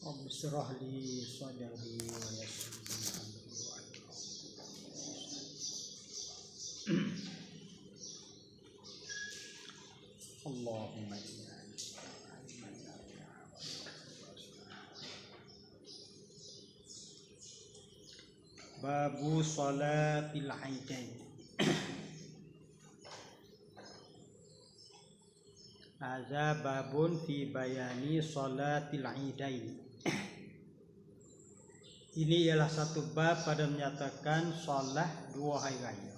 رب اشرح لي صدري ويسر لي أمري اللهم Babu Salatil Aidain. Hadza babun fi bayani Salatil Aidain. Ini ialah satu bab pada menyatakan salat dua hari raya.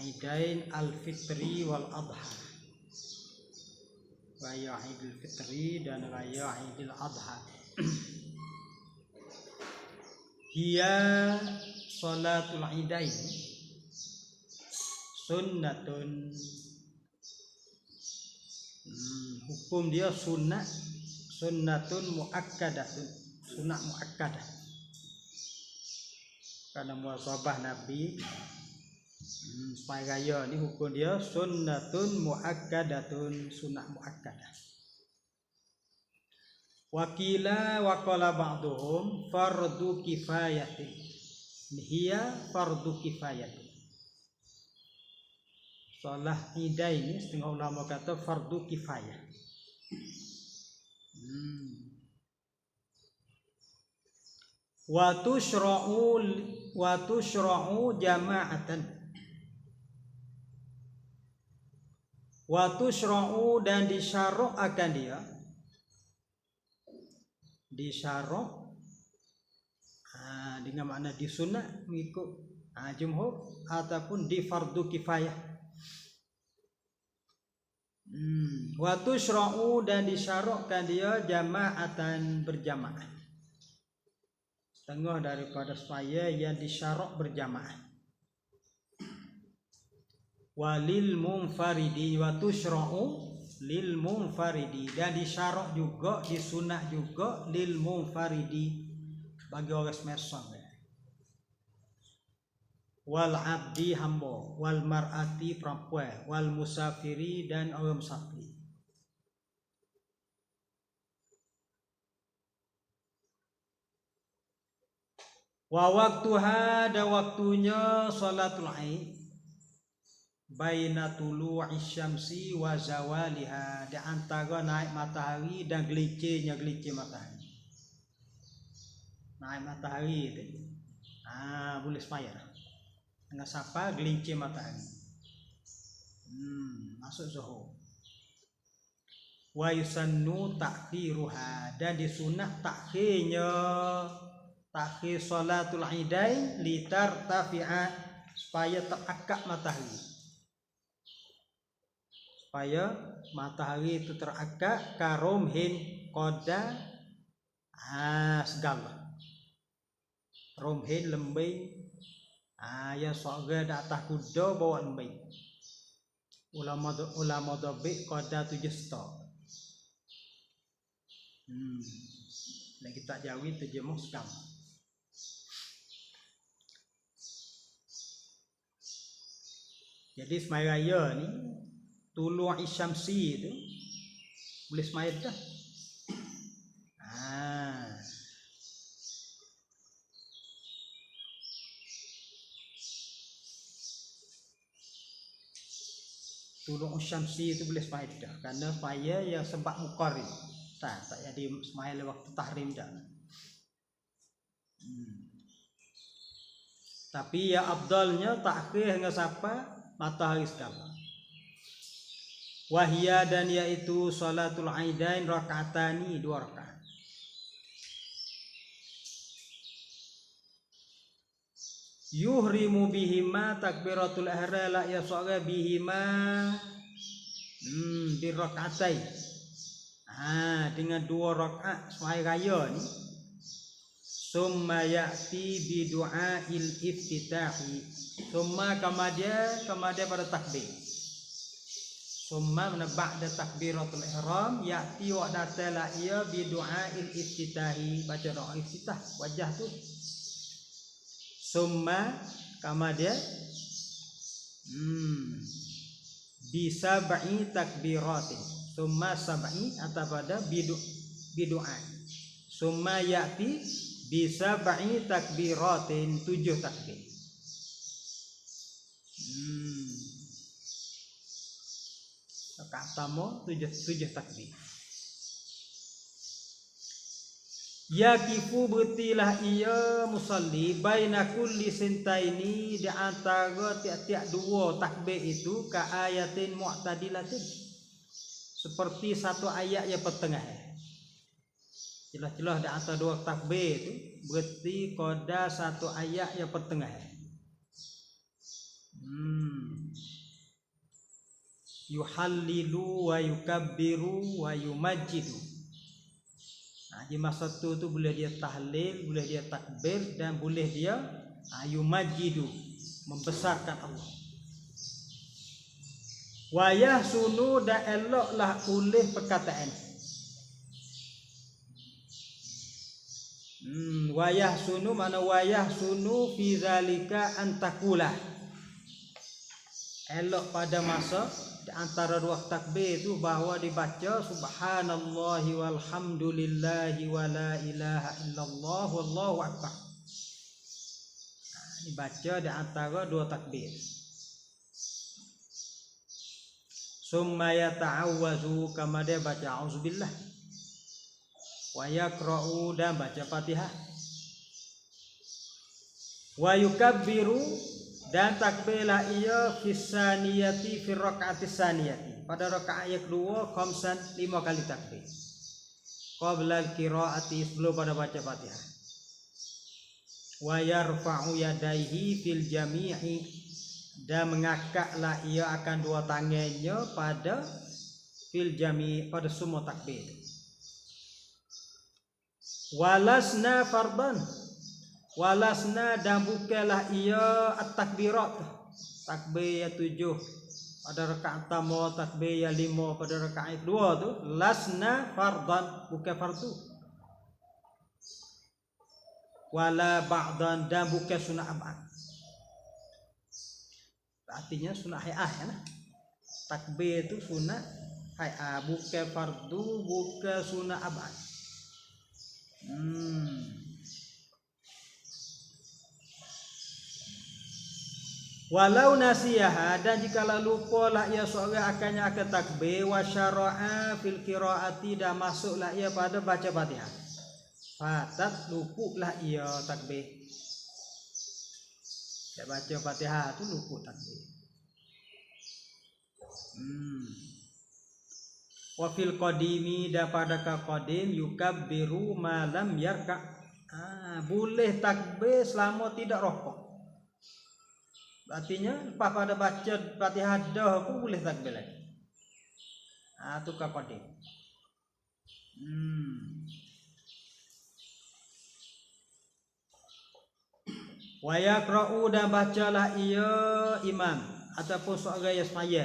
Aidain al-fitri wal adha. Raya Idul Fitri dan raya Idul Adha. Hiya salatul Aidain sunnatun. Hukum dia sunnatun muakkadatun, sunnah muakkadah. Karena muasabah Nabi supaya raya ni hukum dia sunnatun muakkadatun, sunnah muakkadah. Wakila waqala ba'duhum fardu kifayatin. Hiya fardu kifayatin. Salat Idain ini setengah ulama kata fardu kifayah. Wa tushra'u jama'atan. Wa tushra'u dan disyarah akan dia. Disyarah dengan makna disunat mengikut jumhur ataupun di fardu kifayah. Wa tushra'u dan disyarahkan dia jama'atan berjamaah. Setengah daripada supaya yang disyarah berjamaah. Walil munfaridi wa tushra'u lil munfaridi dan disyarah juga disunah juga lil munfaridi bagi orang semesang. Wal abdi hamba, wal mar'ati perempuan, wal musafiri dan orang musafir. Wa waktuha dan waktunya salatul Aid baina tulu'i syamsi wa zawaliha, di antara naik matahari dan gelicir matahari. Naik matahari itu boleh sembahyang dengan siapa gelincir matahari. Masuk zuhur. Wa yusannu ta'khiruha dan disunah takhir salatul Idain litartafi'a supaya terakak matahari. Supaya matahari itu terakak karumhin koda segala. Rumhin lembing yang soga di atas kuda bawa lembing. Ulama dobik koda 7 stok. Dan kita jawi terjemah segala. Jadi semai raya ni tulu'i syamsi itu boleh semai dah. Tulu'i syamsi itu boleh semai dah karena supaya yang sebab muqarrib. Tak jadi semai waktu tahrim dah. Tapi ya afdalnya takhir hingga siapa matahari segala. Wahia dan yaitu salatul Aidain rakaatani 2 rakaat. Yuhrimu bihima takbiratul ihram la yasagha bihima bi rakaatain. Dengan 2 rakaat semai raya ni summa ya'ti bi du'ail iftitahi. Summa kemudian pada takbir. Summa mana ba'da takbiratul ihram ya'ti wa datala ia bi du'ail iftitahi, baca doa iftitah wajah tu. Summa kemudian bisa ba'i takbiratin. summa sab'i atau pada bidu'a. Summa ya'ti bisab'i takbiratin 7 takbir. Rakaat pertama 7 takbir. Yakifu bertilah ia musalli baina kulli sintaini di antara tiap-tiap 2 takbir itu ka ayatin mu'tadilatin, seperti satu ayat yang pertengahan. Jelas-jelas di antara 2 takbir itu berarti koda satu ayat yang pertengahan. Yuhallilu wa yukabbiru wa yumajjidu. Di masa tu boleh dia tahlil, boleh dia takbir, dan boleh dia yumajidu, membesarkan Allah. Wa yahsunu, dan eloklah oleh perkataan. Wa yahsunu mana wa yahsunu fi zalika antakulah. Elok pada masa di antara 2 takbir itu bahwa dibaca subhanallahi walhamdulillahi wa la ilaha illallah wallahu akbar. Dibaca di antara 2 takbir. Summa yata'awwazu, kama dia baca auzubillah. Wa yaqra'u, dan baca Fatihah. Wa yukabbiru, dan takbirlah ia fisaniyati fi rakaati saniyati, pada rakaat yang kedua khamsan 5 kali takbir. Qabla al-qiraati, sebelum pada baca Fatihah. Wa yarfa'u yadaihi fil jami'i, dan mengangkatlah ia akan 2 tangannya pada fil jami', pada semua takbir. Walasna fardan, walasna, dan bukanlah ia at-takbirat, takbir yang 7 pada rakaat pertama, takbir yang 5 pada rakaat kedua tu lasna fardan, bukan fardu. Wala ba'dan, dan bukan sunat abad. Artinya sunat hay'ah ya. Takbir itu sunat hay'ah, bukan fardu, bukan sunat abad. Walau nasiyaha, dan jikalau lupa lah ia seorang akannya akan takbir, wa syara'a fil qiraati, dan masuklah ia pada baca Fatihah, fatat, luputlah ia takbir. Dia baca Fatihah tu luput takbir. Wa fil qadimi, dan pada ka qadim yukabbiru ma lam yarka'. Boleh takbir selama tidak rokok. Artinya lepas pada baca Fatihah dah pun boleh takbir lagi. Tu ka qadim. Wa yaqra'u, dan bacalah ia imam ataupun seorang yang semaya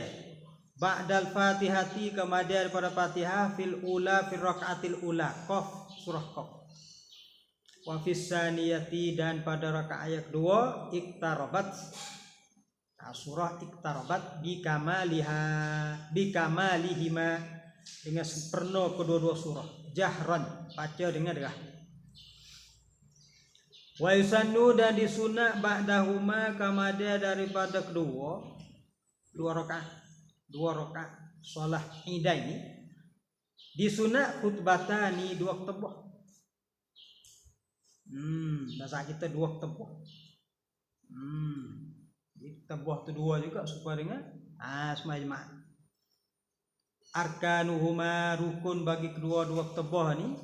ba'dal Fatihati, kemudian daripada Fatihah fil ula, fil rakaatil ula, qaf, surah qaf. Wa fis saniyati, dan pada rakaat yang kedua iktarabat, surah iktarabat bikamaliha, dengan sempurna kedua-dua surah, jahran, baca dengan derah. Wa yusannu, dan disunat ba'dahuma, kemudian daripada dua rakaat solat idain ini disunat khutbatani, 2 khutbah. Bahasa kita 2 khutbah. Khutbah tu 2 juga supaya dengan semua jemaah. Arkanuhuma, rukun bagi kedua-dua khutbah ni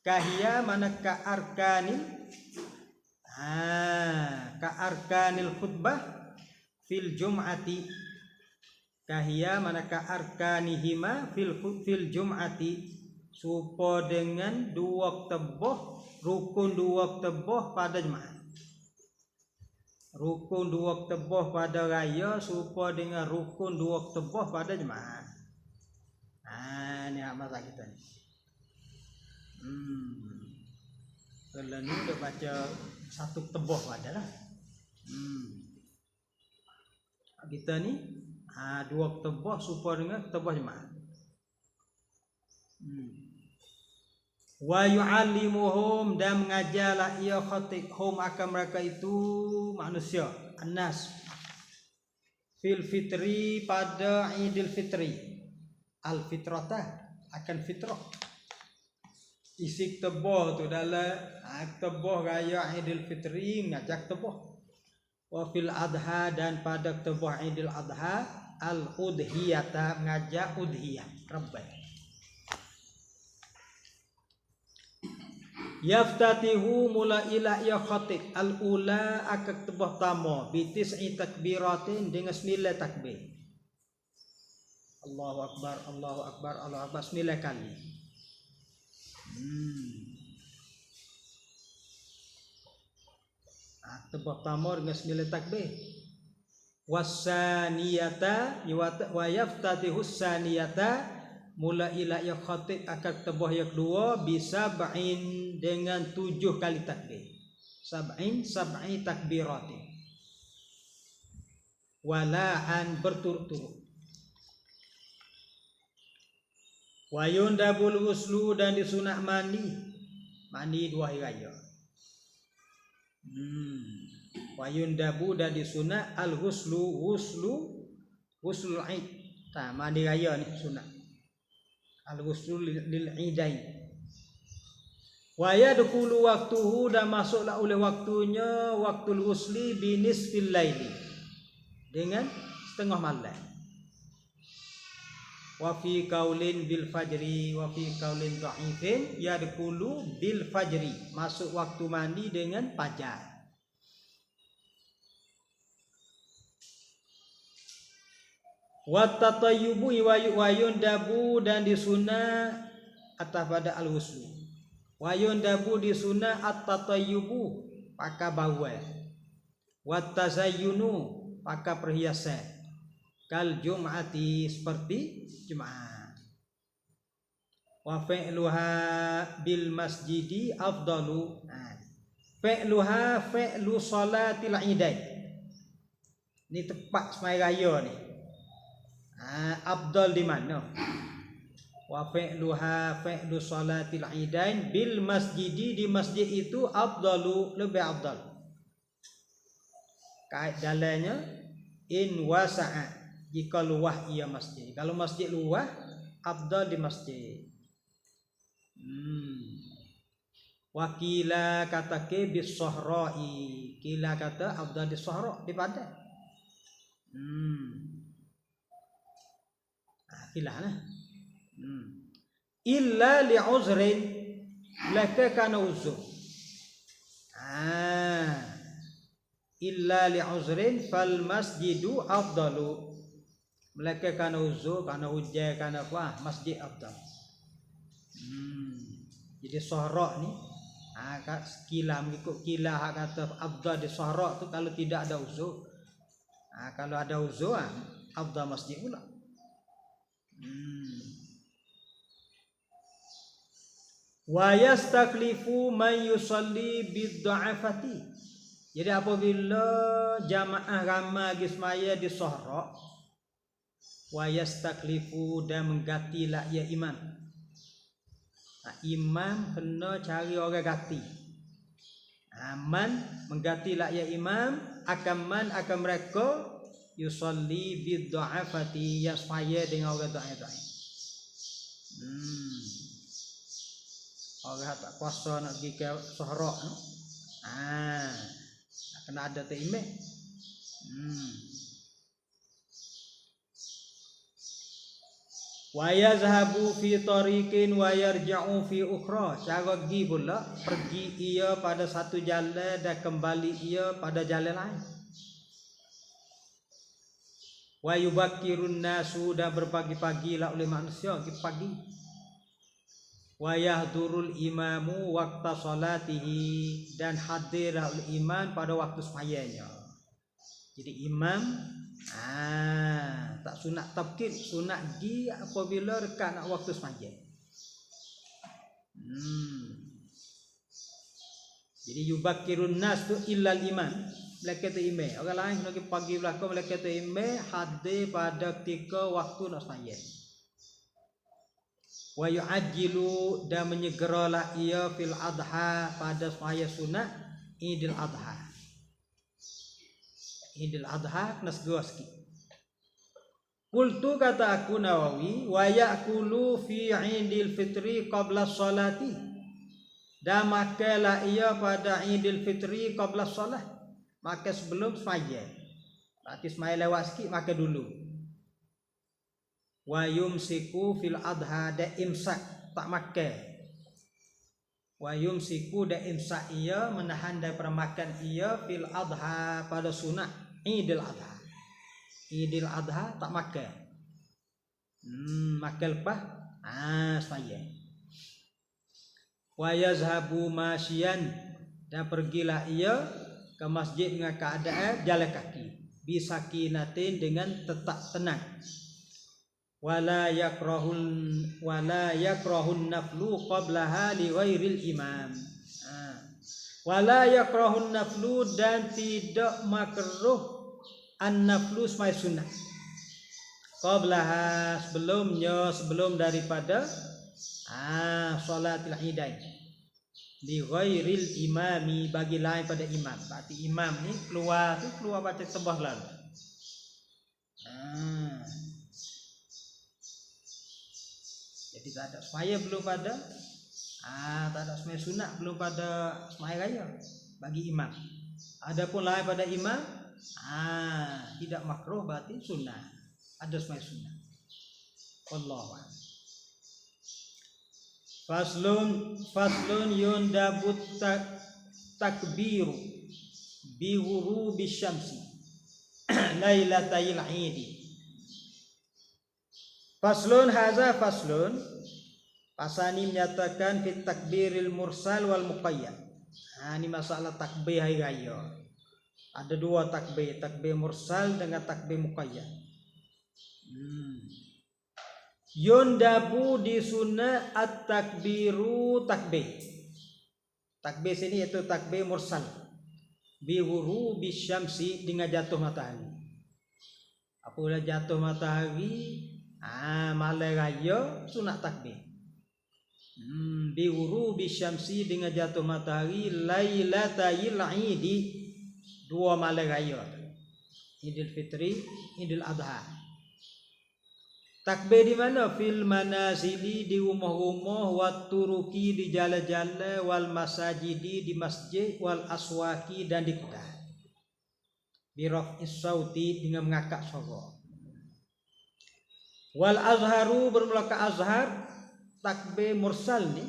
kahiyah mana ka arkanil khutbah fil jum'ati, kahiyah mana ka arkanihima fil jum'ati, supaya dengan 2 khutbah, rukun 2 khutbah pada jemaah. Rukun 2 khutbah pada raya supaya dengan rukun 2 khutbah pada jemaah. Ni masa kita ni. Kalau ni dah baca 1 khutbah pada lah. Kita ni Dua ketebah supaya dengan ketebah jemaah. Wa yu'allimuhum, dan mengajarlah ia khatib hum akan mereka itu manusia annas fil fitri, pada Idul Fitri, al fitrata akan fitrah. Isi ketebah tu dalam ketebah raya Idul Fitri ngajak ketebah. Wa fil adha, dan pada ketebah Idul Adha al udhiyata ngajak udhiyah rebah. Yaftatihu mula ila ya khatib al ula akak tebah tama bitis'i takbiratin dengan 9 takbir. Allahu akbar, Allahu akbar, Allahu akbar 9 kali. Tebah tama dengan 9 takbir. Wasaniyata wa yaftatihu saniyata mula ila ya khatib akan tebah yang kedua bisa ba'in dengan 7 kali takbir. Sab'i takbiratin. Walaan berturut-turut. Wa yundabul ghuslu, dan disunat mandi 2 hari raya. Wa yundabu, dan disunat al ghuslu Aid. Mandi raya ni sunat. Al ghuslu lil idain. Wa yadkhulu waqtuhu, dan masuklah oleh waktunya waktul ghusli binisfil laili, dengan setengah malam. Wa fi qaulin bil fajri wa fi qaulin dha'ifin yadkhulu bil fajri, masuk waktu mandi dengan fajar. Wa tatayyubu wa yundabu, dan disunah atas pada al-ghuslu. Wa yundabu disunah at-tatayyubu pakai bawah. Wa tazayyunu pakai perhiasan. Kal jum'ati, seperti Jumat. Wa fi'luha bil masjidi afdalu. Fi'luha fi'lu salatil idain. Ini tepat semai raya ni. Afdal di mana? Wa fi'luha fi'lu salatil idain bil masjidi, di masjid itu afdalu, lebih afdal. Kait dalamnya in wasa'a, jika luah ia masjid. Kalau masjid luah, afdal di masjid. Wakila kata ke bis sahra'i, kila kata afdal di sahra, di padang. Kila lah. Illa li uzrin, laka kana uzur. Illa li uzrin fal masjidu afdalu. Mereka kana uzur, kana hujan, kana apa, masjid afdal. Jadi sahra ni kila, mengikut kila hak kata afdal di sahra tu kalau tidak ada uzur. Kalau ada uzur afdal masjid pula. Wa yastaklifu man yusalli bid-dha'afati. Jadi apabila jamaah ramai gismaya di sahra, wa yastaklifu, dan menggatilah ia imam. Imam kena cari orang ganti. Man menggatilah ia imam akan mereka yusalli bid-dha'afati, yasmaya dengan orang dhaif. Orang tak kuasa nak pergi ke sahra no? Kena ada imam. Wa yazhabu fi tariqin wa yarja'u fi ukhra. Cara pergi pula, pergi ia pada satu jalan dan kembali ia pada jalan lain. Wa yubakkirun nasu, dan berpagi-pagilah oleh manusia pagi. Wa yahdurul imamu waqta salatihi, dan hadirlah oleh imam pada waktu sembahyangnya. Jadi imam tak sunat tabkir, sunat gi apabila dekat nak waktu sembahyang. Jadi yubakkirun nas tu illal imam, Malaikat ime. Orang lain kena pagi belakang malaikat ime hadir pada ketika waktu nak sembahyang. Wa yu'ajjilu dan menyegeralah ia fil adha pada sembahyang sunat Idul Adha. Idul Adha kena segera sikit. Qultu kata aku Nawawi wa ya'kulu fi Idul Fitri qabla sholati. Dan makalah ia pada Idul Fitri qabla solat. Makan sebelum sembahyang. Berarti sembahyang lewat sikit makan dulu. Wa yumsiku fil adha da imsak tak makan. Wa yumsiku da imsak ia menahan daripada makan ia fil adha pada sunat Idul Adha. Idul Adha tak makan. Makan lepas sembahyang. Wa yazhabu masyian dan pergilah ia ke masjid dengan keadaan jalan kaki bisakinatin dengan tetap tenang. Wala yakrahun naflu qablaha li ghairil imam. Wala yakrahun naflu dan tidak makruh an-naflu sembahyang sunat. Qablaha sebelum daripada salatul idain. Li ghairil imami bagi lain pada imam. Berarti imam ni keluar baca tebah lalu. Jadi tak ada sembahyang belum pada tak ada sembahyang sunat belum pada sembahyang raya bagi imam. Adapun lain pada imam tidak makruh berarti sunat. Ada sembahyang sunat. Wallahu a'lam. Faslun yundabut takbiru bi ghurubi syamsi lailatayil idi. Faslun haza faslun. Pasani menyatakan fit takbiril mursal wal muqayyad. Ini masalah takbir hari raya. Ada dua takbir, takbir mursal dengan takbir muqayyad. Yundabu di sunnah at-takbiru takbir. Takbir sini itu takbir mursal. Bi ghurubi syamsi dengan jatuh matahari. Apabila jatuh matahari, malam raya sunat takbir. Bi ghurubi syamsi dengan jatuh matahari lailatayil idi. Dua malam raya. Idul Fitri, Idul Adha. Takbir di mana? Fil manazili di rumah-rumah, wat turuki di jalan-jalan, wal masajidi di masjid, wal aswaki dan di kedai. Bi raf'is sauti dengan mengangkat suara. Wal azharu bermula ke azhar takbir mursal ni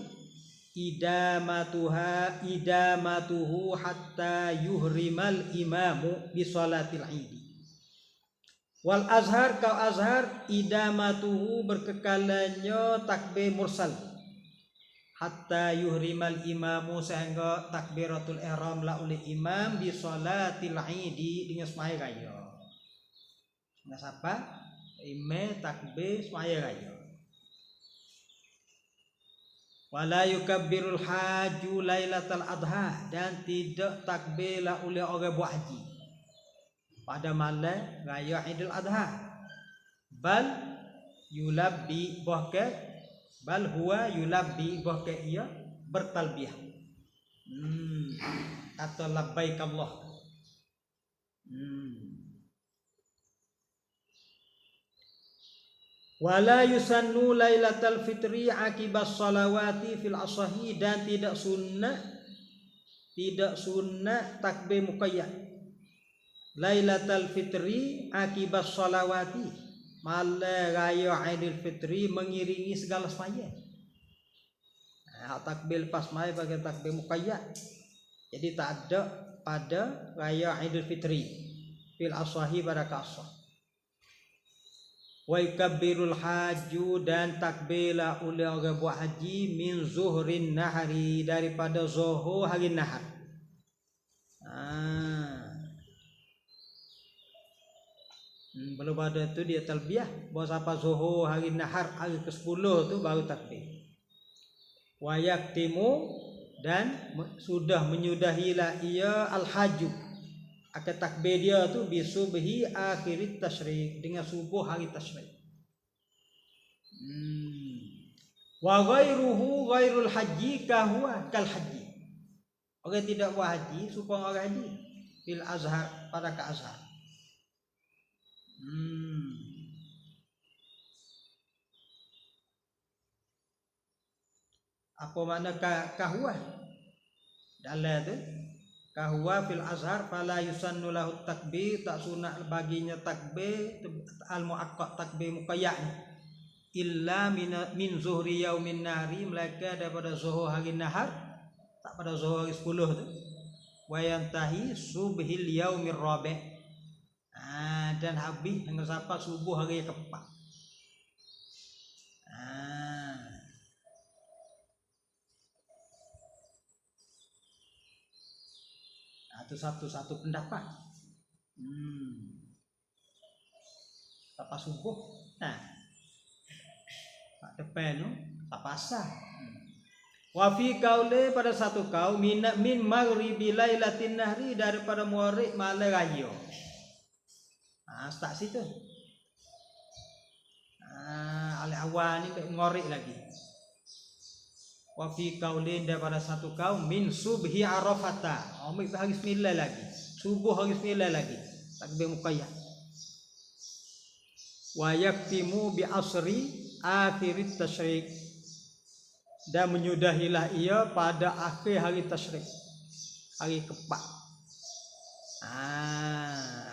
idamatuhu hatta yuhrimal imamu bi salatil idi. Wal azhar kau azhar idamatuhu berkekalannya takbir mursal hatta yuhrimal imamu sehingga takbiratul ihram la oleh imam di salatil idi dengan sembahyang raya. Nah siapa? Imam takbir sembahyang raya. Wala yukabbirul haju lailatul adha dan tidak takbir la oleh orang buat haji pada malam raya Idul Adha. Bal yulabbi bahkan bal huwa yulabbi bahkan ia bertalbiyah. Atau labbaik Allah. Wala yusannu lailatul fitri akibas salawati fil asahi dan tidak sunnah takbir muqayyad Lailatul Fitri akibas salawati malam raya Idul Fitri mengiringi segala sembahyang. Takbir lepas sembahyang bagi takbir muqayyad. Jadi tak ada pada raya Idul Fitri fil asahi pada kasah. Wa yukabbirul haju dan takbirlah oleh orang buat haji min zuhrin nahari daripada zuhur hari nahar. Belum ada tu dia talbiyah. Bahawa sampai zuhur hari nahar hari ke-10 tu baru takbir. Wa yaktimu dan sudah menyudahilah ia al-haju Akan takbir dia tu bi subhi akhirit tasyrik, dengan subuh hari tasyrik. Wa ghairuhu ghairul haji kahwa kal haji. Orang tidak buat haji supaya orang haji fil azhar, pada ke azhar. Apa makna kahwa? Dalam tu kahwa fil azhar fala yusannu lahu takbir, tak sunat baginya takbir al muaqqat, takbir muqayyad, illa min zuhri yaumin nahri, melainkan daripada zuhur hari nahar, tak pada zuhur hari 10 tu, wa yantahi subhil yaumir rabi', dan habis hingga sampai subuh hari keempat. Itu satu pendapat. Sampai subuh. Tak depan tu tak pasah. Wa fi qauli, pada satu kaum min maghribi lailatin nahri, daripada maghrib malam raya. Start situ. Al awal ni ngorek lagi. Wa fi qaulin, daripada satu kaum min subhi arafata, ambil hari 9 lagi, subuh hari 9 lagi, takbir muqayyad. Wa yaktimu bi asri akhirit tasyrik, dan menyudahilah ia pada akhir hari tasyrik, hari keempat.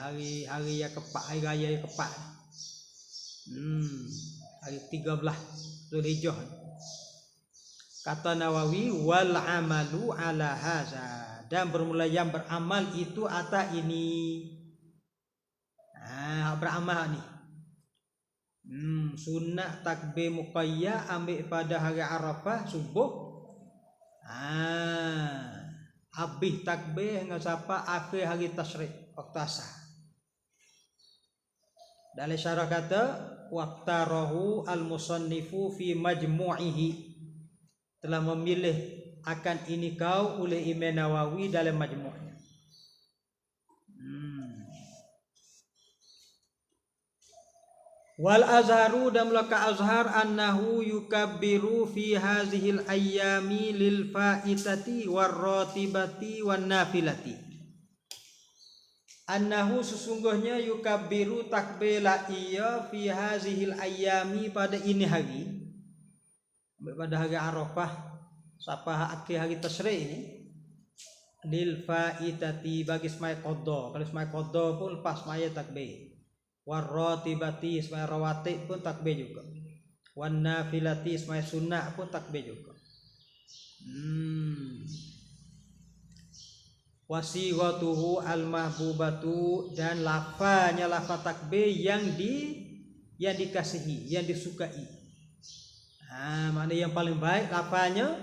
Hari yang keempat, hari raya yang keempat. Hari 13 Zulhijjah. Kata Nawawi, wal amalu ala haza, dan bermula yang beramal itu atas ini. Beramal ni. Sunat takbir muqayyad ambil pada hari Arafah subuh. Habis takbir hingga sampai akhir hari tasyrik, waktu asar. Dalam syarah kata, waqtarahu al-musannifu fi majmu'ihi, telah memilih akan ini kau oleh Imam Nawawi dalam majmu'nya. Wal azharu, dan melaka azhar, annahu yukabbiru fi hazihil ayyami lil faitati war ratibati wan nafilati. Annahu, sesungguhnya, yukabbiru takbirlah ia fi hazihil ayyami, pada ini hari, pada hari Arafah sampai akhir hari tasyrik ini, lil faitati, bagi semai qada. Kalau semai qada pun lepas semaya takbir. Warratibati, semai rawatib pun takbir juga. Wan nafilati, semai sunnah pun takbir juga. Wasighatuhu al-mahbubatu, dan lafaznya lafaz takbir yang dikasihi, yang disukai. Mana yang paling baik lafaznya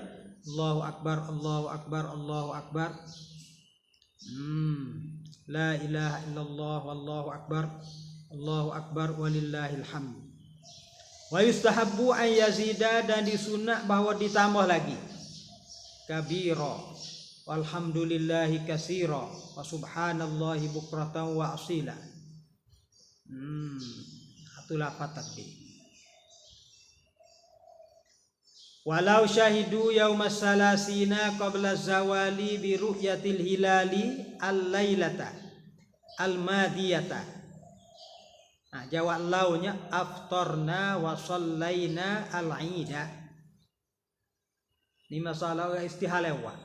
Allahu Akbar, Allahu Akbar, Allahu Akbar. La ilaha illallah wallahu akbar, Allahu Akbar walillahil hamd. Wa yustahabbu an yazida, dan disunat bahawa ditambah lagi, kabira walhamdulillahi katsira wa subhanallahi bukratan wa asila. Itu lafaz takbir. Walau syahidu yaumas salasina qabla zawali bi ru'yatil hilali al-lailata al-madiyata. Jawab launya aftarna wa sallaina al-ida. Ini masalah istihalawa.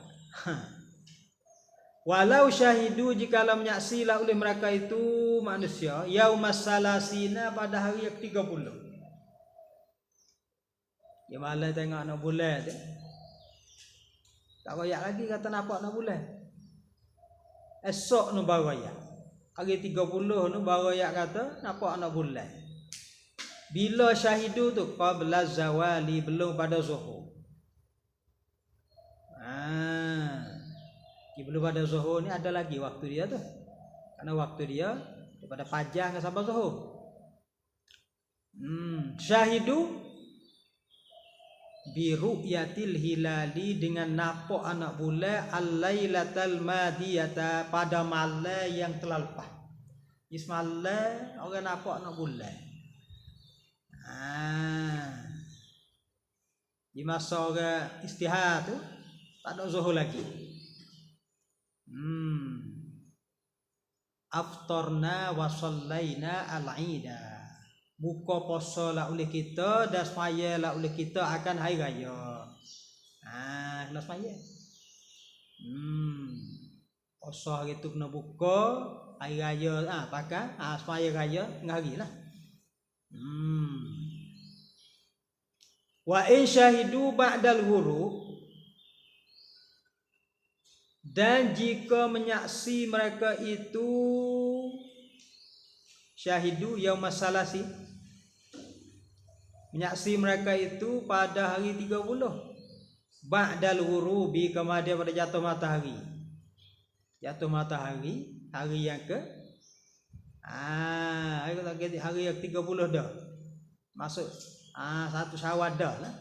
Walau syahidu, jikalau menyaksilah oleh mereka itu manusia, yaumas salasina, pada hari yang 30. Dia malah tengok anak bulan tu, tak royak lagi kata nampak anak bulan. Esok nu baru royak, hari 30 nu baru royak kata nampak anak bulan. Bila syahidu tu qabla zawali, belum pada zuhur. Belum pada zuhur ni ada lagi waktu dia tu, karena waktu dia daripada fajar sampai zuhur. Syahidu bi ru'yatil hilali dengan nampak anak bulan al-lailatal madiyata pada malam yang telah lepas. Ismail orang nampak anak bulan. Di masa orang istihad tu tak ada zuhur lagi. Aftarna wa sallaina al-ida. Buka puasa lah oleh kita dan semaya lah oleh kita akan hari raya. Kena semaya. Puasa hari tu kena buka, hari raya pakai semaya raya tengah hari lah. Wa in syahidu ba'dal ghurub, dan jika menyaksi mereka itu syahidu yaum salasi, menyaksi mereka itu pada hari 30 ba'dal ghurubi, kemudian pada jatuh matahari. Jatuh matahari hari yang ke hari yang 30 dah. Masuk 1 Syawal dah lah.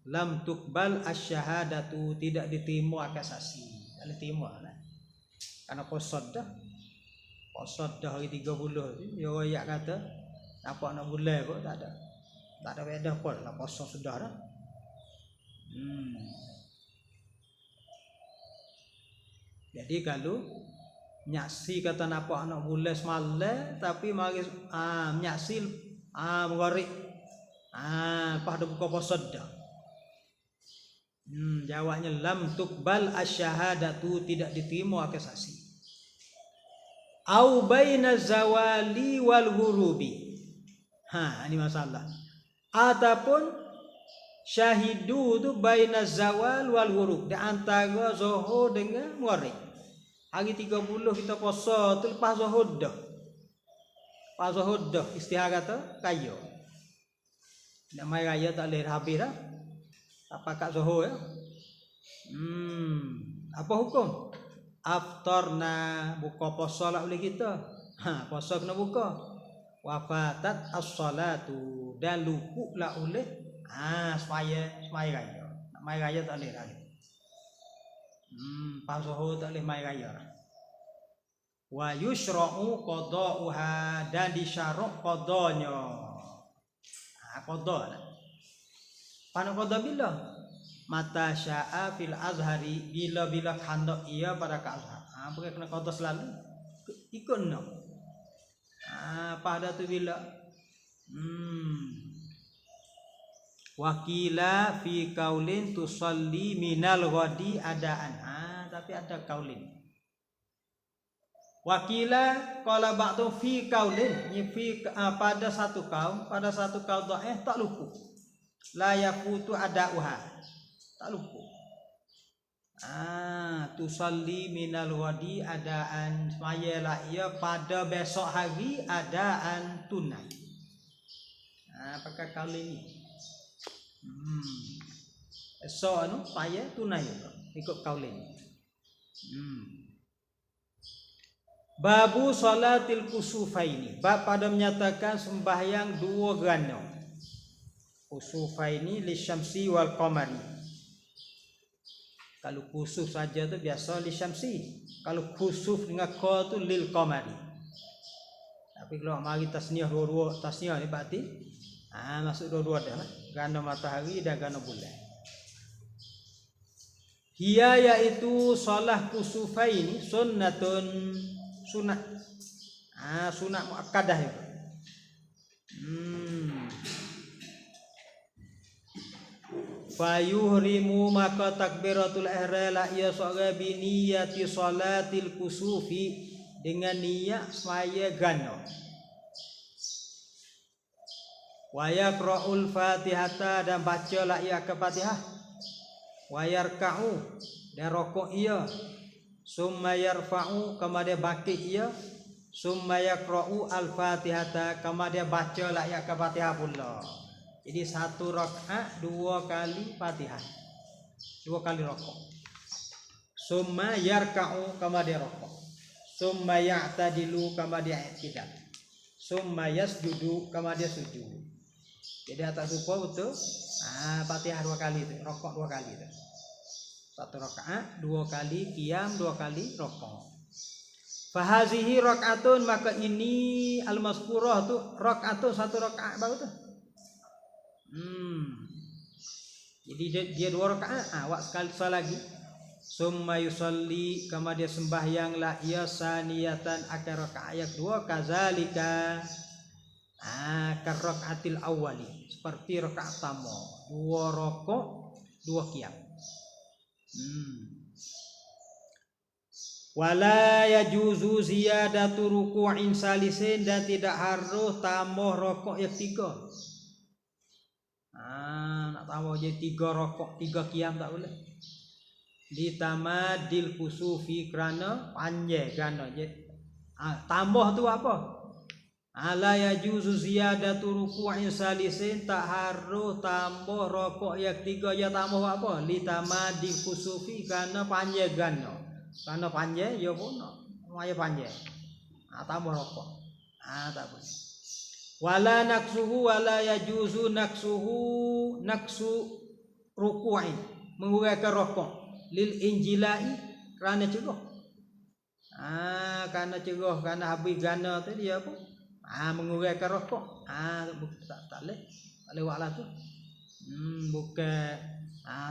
Lam tuqbal asyhadatu, tidak diterima akad saksi. Tak diterima lah. Karena qasad dah hari 30 tu. Dia royak kata nampak nak bulan pun tak ada. Tak ada faedah pun lah, puasa sudah dah. Jadi kalau menyaksi kata nampak anak bulan semalam tapi mari menyaksi mengorik lepas dah buka puasa dah. Jawabnya lam tuqbal asyhadatu, tidak diterima akad saksi. Au baina zawali wal ghurubi. Ini masalah. Ataupun syahidu tu baina zawal wal ghurub, di antara zuhur dengan maghrib. Hari 30 kita puasa tu lepas zuhur dah. Lepas zuhur dah istihar kata raya. Nak mai raya tak boleh habis dah. Apa kat zuhur ya? Apa hukum? Aftarna, buka puasa lah oleh kita. Puasa kena buka. Wafatat as-salatu, dan luput lah oleh semaya raya. Nak mai raya tak boleh dah. Pas zuhur tak boleh mai raya. Wa yushra'u qada'uha, dan disyarak qadanya. Qada lah. Pada qada bila? Mata sya'a fil azhari, bila-bila khandak ia pada ke azhar. Bukan kena qada selalu. Ikut nak. Pada tu bila wakila fi kaulin tusalli minal ghadi adaan. Tapi ada kaulin. Wakila qala ba'du fi kaulin, pada satu kaum dhaif tak lupa. La yafutu adauha, tak lupa. Tusalli minal ghadi adaan, semayalah ia pada besok hari adaan tunai. Pakai kaulin ni. Esok saya tunai ikut kaulin. Babu salatil kusufaini, bab pada menyatakan sembahyang dua gerhana. Kusufaini lisyamsi wal qamari. Kalau kusuf saja tu biasa lisyamsi. Kalau kusuf dengan qa tu lil qamari. Tapi kalau mari tasniah dua-dua, tasniah ni berarti masuk dua-dua dah lah. Gerhana matahari dan gerhana bulan. Hiya yaitu solah kusufaini sunnatun, sunat. Sunat muakkadah itu. Fayuhrimu, maka takbiratul ihram la ia soga bi niyati salatil kusufi, dengan niat semaya gerhana. Wa yaqra'ul fatihata, dan bacalah ia ke Fatihah. Wa yarka'u, dan rokok ia. Summa yarfa'u, kemudian bangkit ia. Summa yaqra'u al-fatihata, kemudian bacalah ia ke Fatihah pula. Jadi 1 rakaat 2 kali Fatihah, 2 kali rokok. Summa yarka'u, kemudian rokok. Summa ya'tadilu, kemudian i'tidal. Summa yasjudu, kemudian sujud. Jadi dia tak lupa betul. Fatihah 2 kali tu, rokok 2 kali tu. 1 rakaat, 2 kali qiyam, 2 kali rokok. Fahazihi rakaatun, maka ini al-mazkurah tu rakaatun 1 rakaat baru tu. Jadi dia 2 rakaat. Awak sekali lagi. Summa yusalli, kama dia sembahyang la ia saniyatan akan rakaat yang 2 kazalika. Karokaatil awali, seperti rakaat pertama, 2 rokok 2 qiyam. Wala yajuzu ziyadatu ruku'in salisin, dan tidak harus tambah rokok yang 3. Nak tambah je 3 rokok 3 qiyam tak boleh. Ditamadil kusufi, kerana panjang, kerana je tambah tu apa? La yajuzu ziyadatu ruku'in salisin, tak harus tambah rokok yang 3. Ya tambah apa? Litamadil kusufi, kerana panjang gano. Karena panjang ya pun maya panjang. Tambah rokok. Tak boleh. Wala naksuhu, wala yajuzu naksu ruku'in, menguraikan rokok lil injilai, kerana ceroh. Kerana ceroh, kerana habis gana tu dia apa? Menguraikan rokok. Tak boleh buat lah tu. Bukan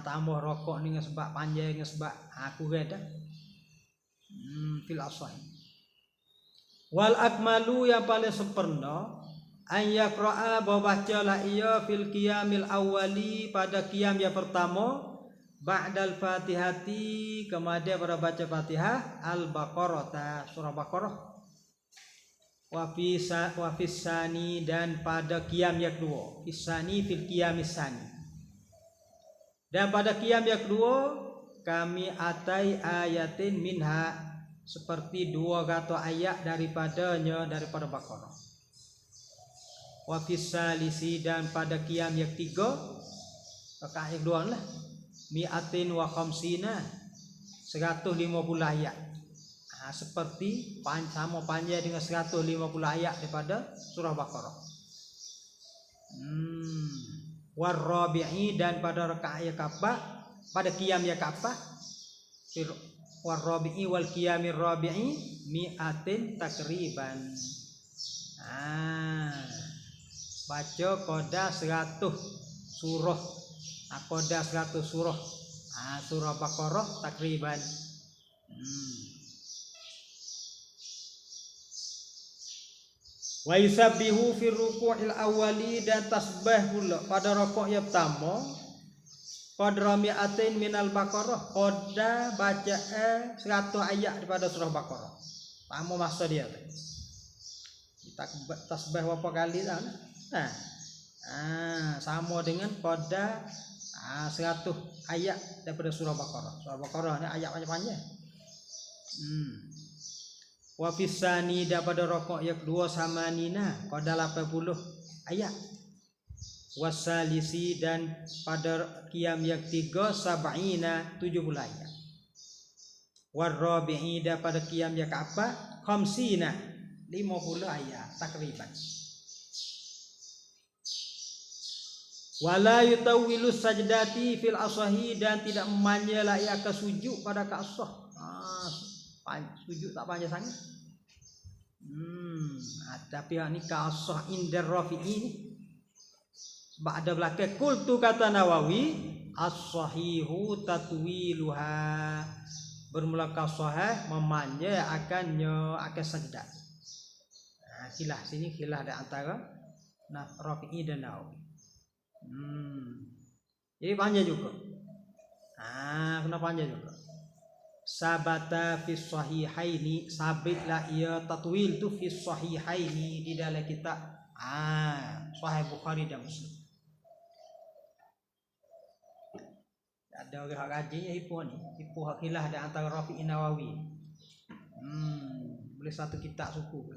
tambah rokok ni dengan sebab panjang, dengan sebab kurang dah. Fil asal. Wal akmalu, yang paling sempurna, an yaqra'a, bacalah ia fil qiyamil awwali, pada qiyam yang pertama, ba'dal fatihati, kemudian pada baca Fatihah, al-Baqarah, surah Baqarah, wa fisani, dan pada qiyam yang kedua, fisani fil qiyamis sani, dan pada qiyam yang kedua, kami atai ayatin minha, seperti 2 ayat daripada Baqarah. Wa fisalisi, dan pada qiyam yang 3, rakaat yang 2 lah, mi'atin wa khamsina, 150 ayat. Seperti sama panjang dengan 150 ayat daripada surah Baqarah. Warrabi'i, dan pada rakaat yang keempat, pada qiyam yang keempat, warrabi'i wal qiyamir rabi'i mi'atin takriban. Baca qada 100 surah. Qada 100 surah. Surah Baqarah takriban. Wa yusabbihu fi ruku'il awwali, dan tasbih pula pada rakaat yang pertama, qadra mi'atin minal Baqarah, qada bacaan 100 ayat daripada surah Baqarah. Sama masa dia tu. Kita tasbih berapa kali dah. Sama dengan qada 100 ayat daripada surah Baqarah. Surah Baqarah ni ayat panjang-panjang. Wa fisani, daripada rakaat yang kedua, sama nina, qada 80 ayat. Wasalisi, dan pada qiyam yang 3, sab'ina, 70 ayat. Warrabi'i, dan pada qiyam yang keempat, khamsina, 50 ayat takriban. Wala yutawwilu sajdati fil asahi, dan tidak memanjanglah ia ke sujud pada kasah. Sujud tak panjang sangat. Tapi ni kasah indar rafi'i ni. Sebab ada belakang qultu, kata Nawawi, as-sahihu tatwiluha, bermula kasah memanjang akan sajdah. Khilaf sini, khilaf di antara Rafi'i dan Nawawi. Jadi panjang juga. Kena panjang juga. Sabata fi sahihaini, sabitlah ia tatwil tu fi sahihaini, di dalam kitab Sahih Bukhari dan Muslim. Ada orang rajin hipo ni, hipo khilaf di antara Rafi'i Nawawi. Boleh satu kitab suku.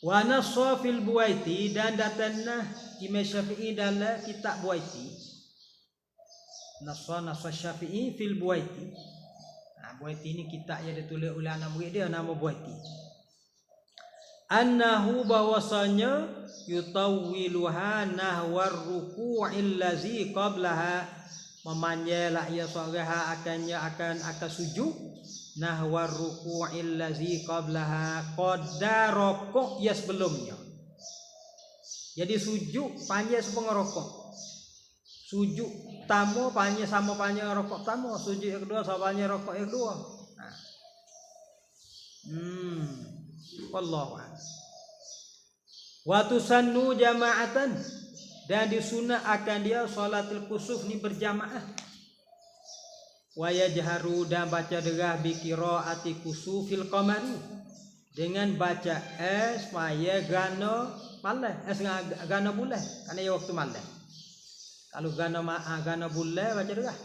Wa nassa fil Buaiti, dan datanglah Imam Syafi'i dalam kitab Buaiti. Nassa Syafi'i fil Buaiti. Buaiti ni kitab yang ditulis oleh anak murid dia, nama Buaiti. annahu bahwasanya yutawwiluha nahwar ruku'il ladzi qablaha, memanjanglah ia sogaha akan sujud nahwar ruku'il ladzi qablaha, qadar rokok ya sebelumnya. Jadi sujud panjang sepengah rokok, sujud tamu panjang sama panjang rokok tamu, sujud yang kedua sama panjang rokok yang kedua. Wallahu a'lam. Wa tusannu jama'atan, dan disunah akan dia salatul kusuf ni berjamaah. Wa yajharu, dan baca derah bi qiraati kusufil qamari, dengan baca supaya gana malam gana bulan, karena ya waktu malam. Kalau gana bulan baca derah.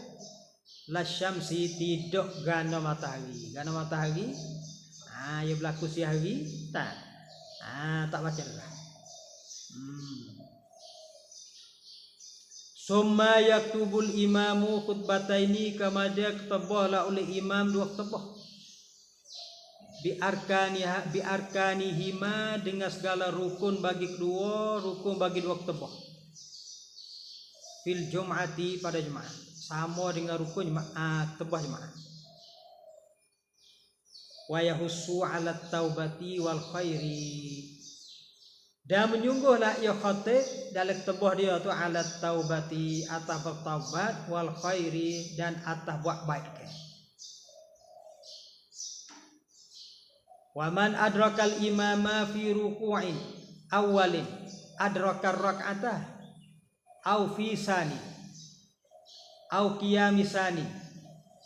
La syamsi, tidak gana matahari. Gana matahari ya berlaku siang tak baca derah. Summa yaktubul imamu khutbataini, kemudian ketebahlah oleh imam dua ketebah. Bi arkanihima, dengan segala rukun bagi kedua, rukun bagi dua ketebah. Fil jum'ati, pada jemaah, sama dengan rukun jemaah ketebah jemaah. Wa yahussu 'ala taubati wal khairi, dan menyungguhlah ia khatib dalam ketebah dia tu 'ala taubati, atas bertaubat, wal khairi, dan atas buat baik. Wa man adrakal imama fi ruku'in awalin adrakar rak'atah au fi sani au qiyamisani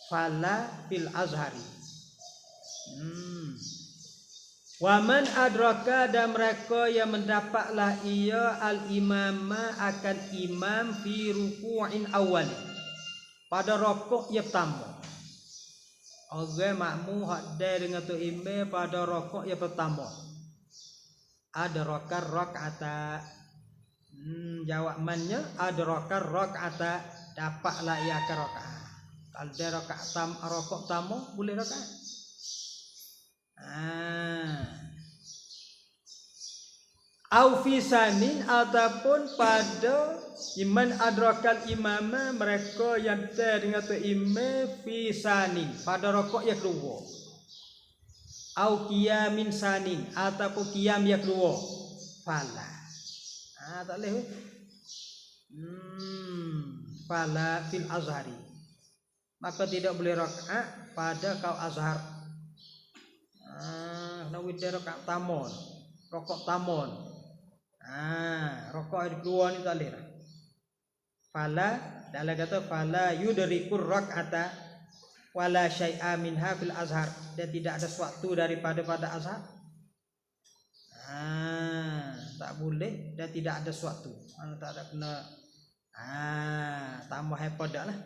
fala fil azhari. Wa man adraka, dan mereka yang mendapatlah ia al imama akan imam fi ruku'in awal, pada rokok yang pertama. Orang makmum hadir dengan tu imam pada rokok yang pertama. Adrakar rak'ata, jawabannya adrakar rak'ata, dapatlah ia ke rakaat. Kalau dia rokok pertama boleh rakaat. Au fi sanin, ataupun pada iman adrakal imama, mereka yang dengan tu imam fi sanin, pada rokok yang kedua. Au qiyamin sanin, ataupun qiyam yang kedua. Fala tak boleh. Fala fil azhari, maka tidak boleh rakaat pada kau azhar. Nawid rakaat tamon, rokok tamon. Rokok yang kedua ni tak boleh. Fala, dalam kata fala yudrikur rak'ata wala syai'a minha fil azhar, dan tidak ada sesuatu daripada pada azhar. Tak boleh, dan tidak ada sesuatu. Tak ada kena tambah hepa dak lah.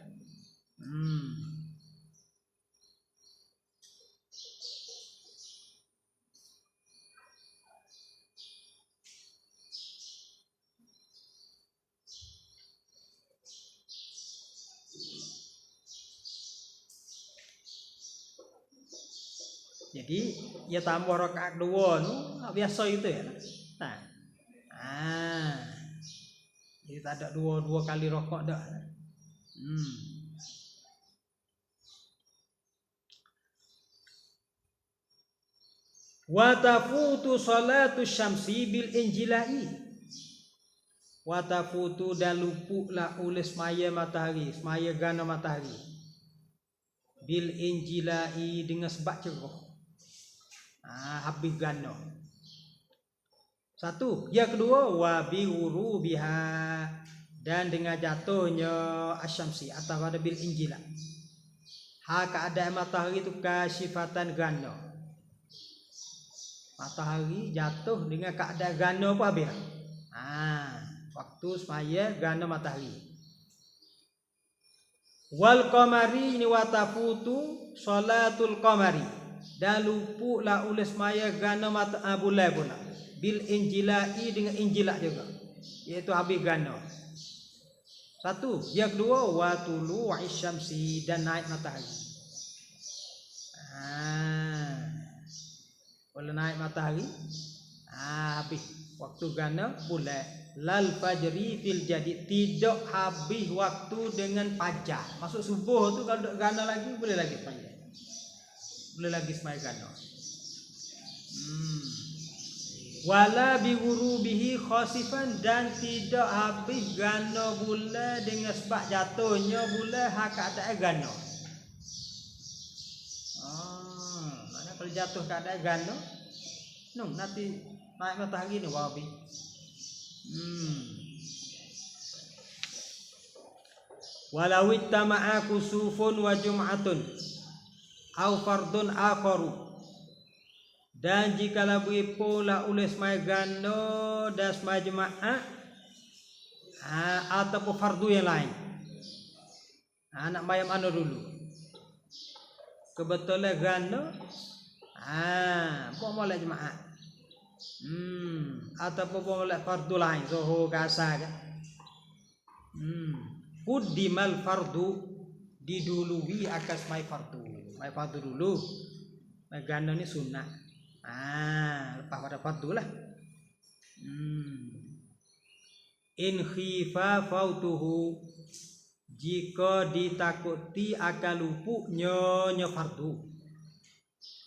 Jadi ya tambah rakaat kedua tu biasa gitu ya. Jadi tak ada dua kali rokok dah. Wa tafutu salatu syamsi bil injilai. Wa tafutu, dan luputlah oleh semaya matahari, semaya gana matahari. Bil injilai, dengan sebab cerah. Habis gana. Satu. Yang kedua, wa bi ghurubiha, dan dengan jatuhnya asyamsi atas pada bil injila. Keadaan matahari itu kasifatan gana. Matahari jatuh dengan keadaan gana apa habis? Waktu semaya gana matahari. Wal qamari, ini wa tafutu salatul qamari, dan luputlah oleh semaya gana bulan pula. Bil injilai, dengan injilah juga, iaitu habis gana. Satu. Yang kedua, wa tulu'i syamsi, dan naik matahari. Kalau naik matahari, Habis waktu gana boleh. Lal fajri fil jadi, tidak habis waktu dengan fajar. Masuk subuh tu kalau gana lagi boleh lagi semaya. Boleh lagi semaya gana. Wala bi ghurubihi khasifan, dan tidak habis gana bulan dengan sebab jatuhnya bulan hak ada gana. Mana kalau jatuh keadaan gana, nanti naik matahari ni wabi. Walau ittama'a kusufun wa jum'atun au fardun akharu, dan jika labu pula oleh semai gano dan semai jemaah ataupun fardu yang lain. Nak bayar mana dulu? Kebetulan gano boleh jemaah. Ataupun boleh fardu lain, zuhur ke asar kan. Quddimal fardu, didului akan semai fardu. Semai fardu dulu. Gano ni sunnah. Lepas pada fardu lah. In khifa fautuhu, jika ditakuti akan lupuknya fardu.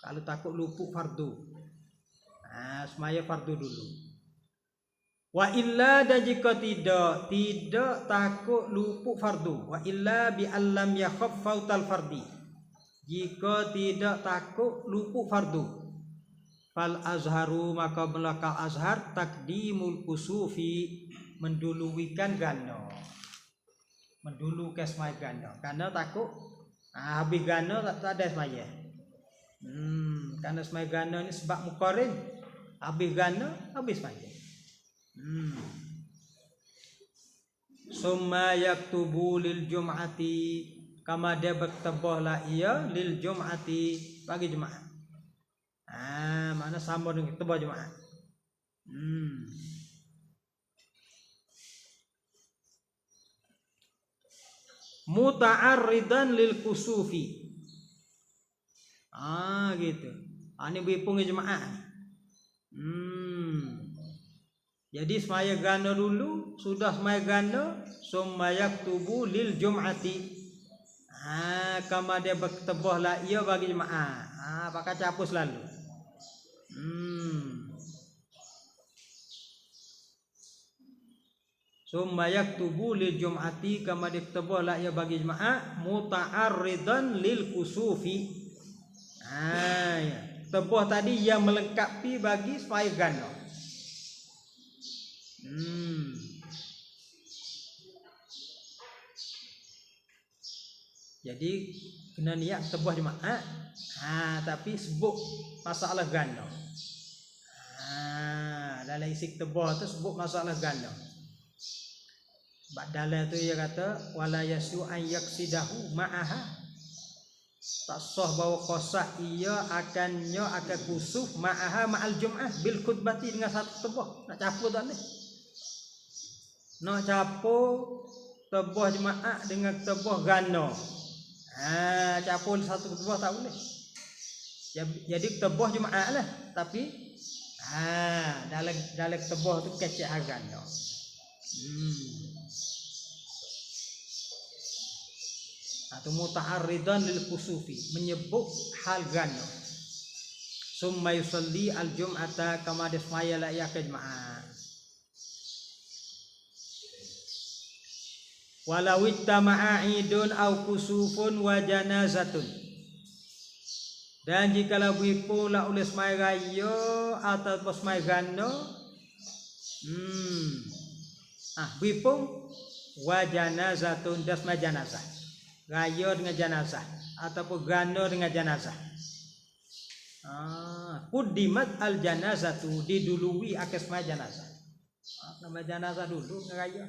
Kalau takut lupuk fardu, semaya fardu dulu. Wa illa, dan jika tidak takut lupuk fardu. Wa illa bi allam yakhaf fautal fardi, jika tidak takut lupuk fardu. Fal azharu, maka belakang azhar takdimul kusufi, menduluikan gano. Mendulukan semai gano. Karena takut habis gano tak ada semaya. Karena semai gano ni sebab muqarrin. Habis gano habis semaya. Summa yaktubu lil jum'ati, kama dia bertebahlah ia lil jum'ati, bagi jemaah. Mana sama dengan tebah jemaah. Muta'arridan lil kusufi. Gitu. Ini bipung jemaah. Jadi semaya gana dulu, sudah semaya gana, summa yaktubu lil jum'ati. Kama dia bertebahlah ia bagi jemaah. Pakai capus lalu. Summa yaktubu lil jum'ati, kama dia bertebahlah ia bagi jemaah, muta'arridan lil kusufi. Tebah tadi yang melengkapi bagi semaya gana. Jadi kena niat tebah jemaah, tapi sebut masalah gana. Dalam isi tebah tu sebut masalah gana. Dalam tu dia kata wala yasu an yaksidahu ma'aha, tak sah bawa kosak ia akannya akan kusuf ma'aha ma'al jum'ah bil khutbati, dengan satu tebah. Nak capur tak boleh. Nak capur tebah jemaah dengan tebah gana. Capur satu tebah tak boleh. Jadi tebah jemaah lah, tapi dalam tebah tu kecek gana. Atau muta'arridan lil kusufi, menyebut hal gana. Summa yusalli al jum'ata, kama desmaya la ya jemaah. Walau ittama'a idun au kusufun wa janazatun, dan jika labu pula oleh semai raya atau semai gana, bipung wa janazatun, dan semai janazah. Raya dengan janazah ataupun gana dengan janazah. Quddimat al janazatu, didului akan semai janazah. Nama janazah dulu dengan raya.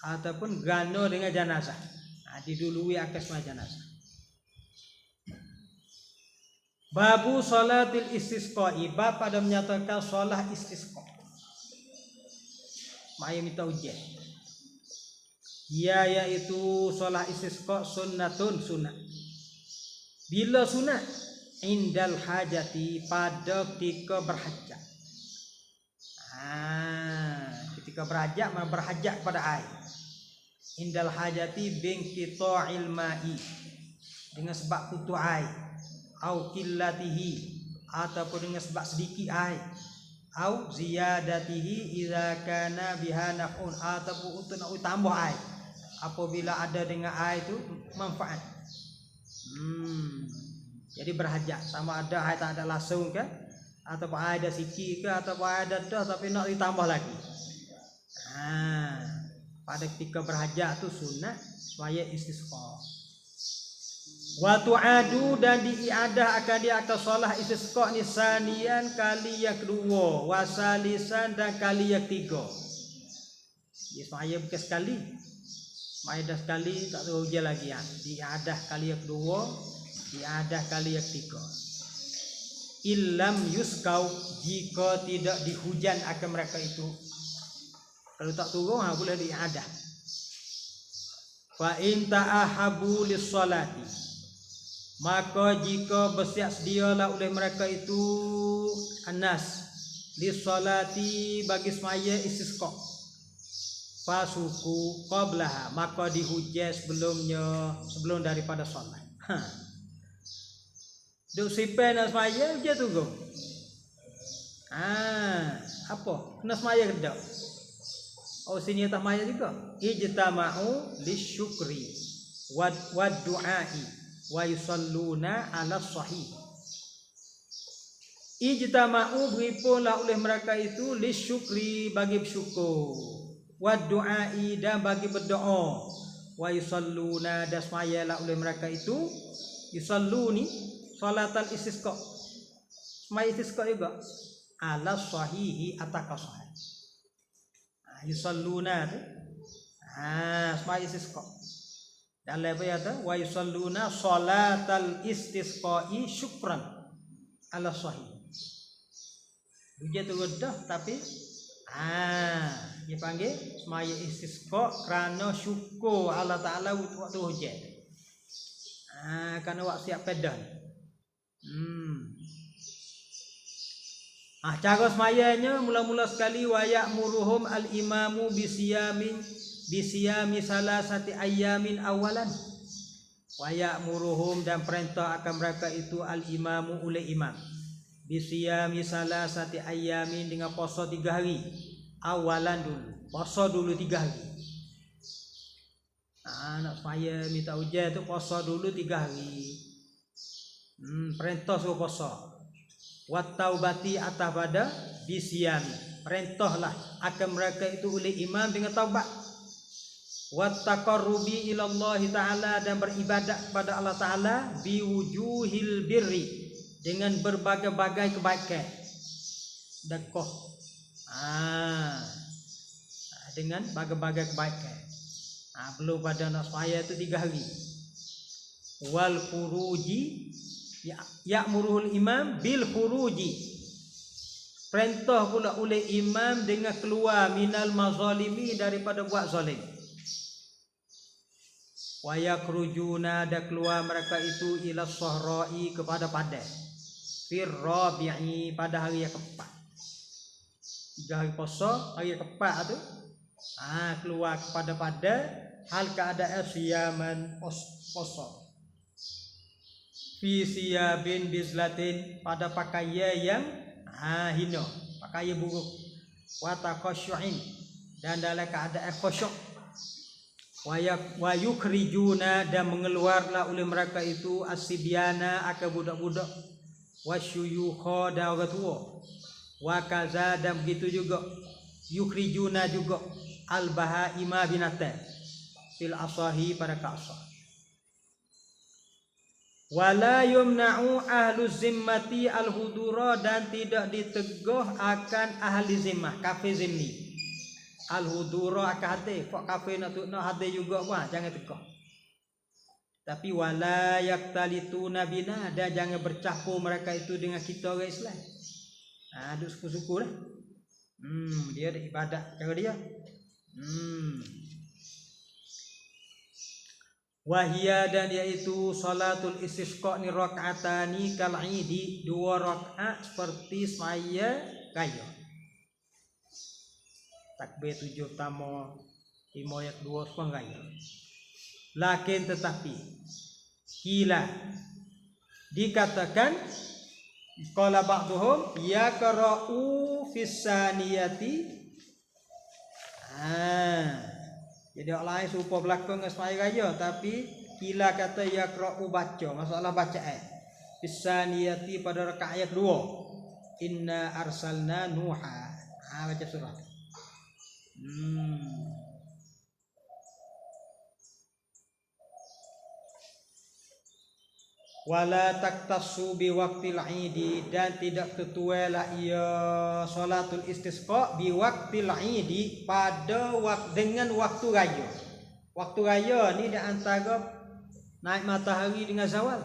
Ataupun gano dengan janazah, didului akan semua janazah. Babu salatil istisqa'i, bab pada menyatakan solat istisqa. Maya minta ujian. Ya, yaitu solat istisqa sunnatun, sunnah. Bila sunat? indal hajati pada ketika berhajat. Ketika berhajat pada air. Indal hajati bingqita'il ma'i, dengan sebab putus air, au qillatihi ataupun dengan sebab sedikit air, au ziyadatihi idza kana biha naf'un ataupun untuk nak tambah air apabila ada dengan air itu manfaat. Jadi berhajat sama ada air tak ada langsung ke, ataupun air ada sikit ke, ataupun air ada dah tapi nak ditambah lagi. Pada ketika berhajat tu sunat supaya istisqa. Wa tu'adu dan diiadah akan dia akan solat istisqa ni sanian kali yang kedua, wasalisan dan kali yang ketiga. Dia semaya bukan sekali. Semaya dah sekali tak tahu hujan lagi diiadah kali yang kedua, diiadah kali yang ketiga. Illam yuskau, jika tidak dihujan akan mereka itu. Kalau tak turun boleh diiadah. Fa in ta'ahabu lis-salati, maka jika bersiap sedialah oleh mereka itu anas lis-salati bagi semaya istisqa, fasuku qablaha, maka dihujan sebelum daripada solat. Duk sipai nak semaya hujan tunggu. Apa? Kena semaya ke tak? Sini tak maya juga. Ijtama'u lisyukri wad du'ai wa yusalluna 'ala sahih. Ijtama'u berhimpunlah oleh mereka itu lisyukri bagi bersyukur, wad du'ai dan bagi berdoa, wa yusalluna dan semayalah oleh mereka itu yusalluni salatal istisqa, semaya istisqa juga 'ala sahihi ataka sahih. Yusalluna tu semaya istisqa. Dalam ayat tu wa yusalluna salatal istisqai syukran ala sahih. Hujan tu dah tapi dia panggil semaya istisqa kerana syukur Allah Taala waktu hujan. Kerana waktu siap padan. Cara semayanya mula-mula sekali wa ya'muruhum al-imamu bisiyami salasati ayyamin awalan. Wa ya'muruhum dan perintah akan mereka itu al-imamu oleh imam bisiyami salasati ayyamin dengan puasa 3 hari awalan dulu. Puasa dulu 3 hari. Nak semaya minta hujan tu puasa dulu 3 hari. Perintah suruh puasa. Wattaubati atas pada bisyami, perintahlah akan mereka itu oleh imam dengan taubat. Wattaqarrubi ila Allah Ta'ala dan beribadat kepada Allah Ta'ala biwujuhil birri dengan berbagai-bagai kebaikan. Dakoh dengan bagai-bagai kebaikan. Perlu pada nak semaya itu 3 hari. Wal khuruji ya'muruhul imam bil khuruji, perintah pula oleh imam dengan keluar minal mazalimi daripada buat zalim. Wa yakhrujuna dan keluar mereka itu ila sahra'i kepada padang. Fir rabi'i pada hari yang keempat. 3 hari puasa, hari yang keempat tu keluar kepada padang hal keadaan siyaman puasa. Fi siyabin bizlatin pada pakaian yang hina, pakaian buruk. Wa taqasyu'in dan dalam keadaan khusyuk. Wa yukrijuna dan mengeluarlah oleh mereka itu asibyana akan budak-budak. Wa syuyukha dan orang tua. Wa kaza dan begitu juga yukrijuna juga al-bahaima binatang fil asahi pada kasah. Wala yumna'u ahlu zimmati al-hudura dan tidak ditegah akan ahli zimmah, kafir zimmi. Al-hudura akan hati, kok kafir nak hati juga jangan tegah. Tapi wala yaktalituna bina dan jangan bercampur mereka itu dengan kita orang Islam. Duk suku-suku dah. Dia ada ibadat cara dia. Wahia dan yaitu salatul istisqa ni rakaatani kal idi, 2 rakaat seperti semaya raya. Takbir 7 pertama, 5 ayat 2 semua raya. Lakin tetapi kila dikatakan qala ba'dhum yaqra'u fis saniyati. Jadi orang lain serupa berlaku dengan semaya raya, tapi kila kata yaqra'u baca, masalah bacaan. Fis saniyati pada rakaat ayat 2. Inna arsalna nuha. Baca surah. Wala taktasu bi waqtil idi, dan tidak ketuailah ia salatul istisqa bi waqtil idi pada dengan waktu raya. Waktu raya ni di antara naik matahari dengan zawal.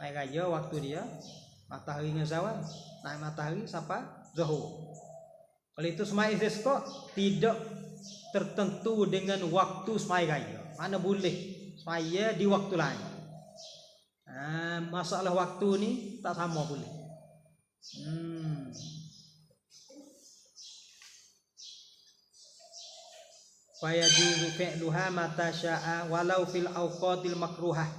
Naik raya waktu dia matahari dengan zawal, naik matahari sampai zuhur. Kalau itu semaya istisqa tidak tertentu dengan waktu semaya raya. Mana boleh semaya di waktu lain. Masalah waktu ni tak sama boleh. Fayajuzu fi'luha mata sya'a walau fil awqatil makruhah.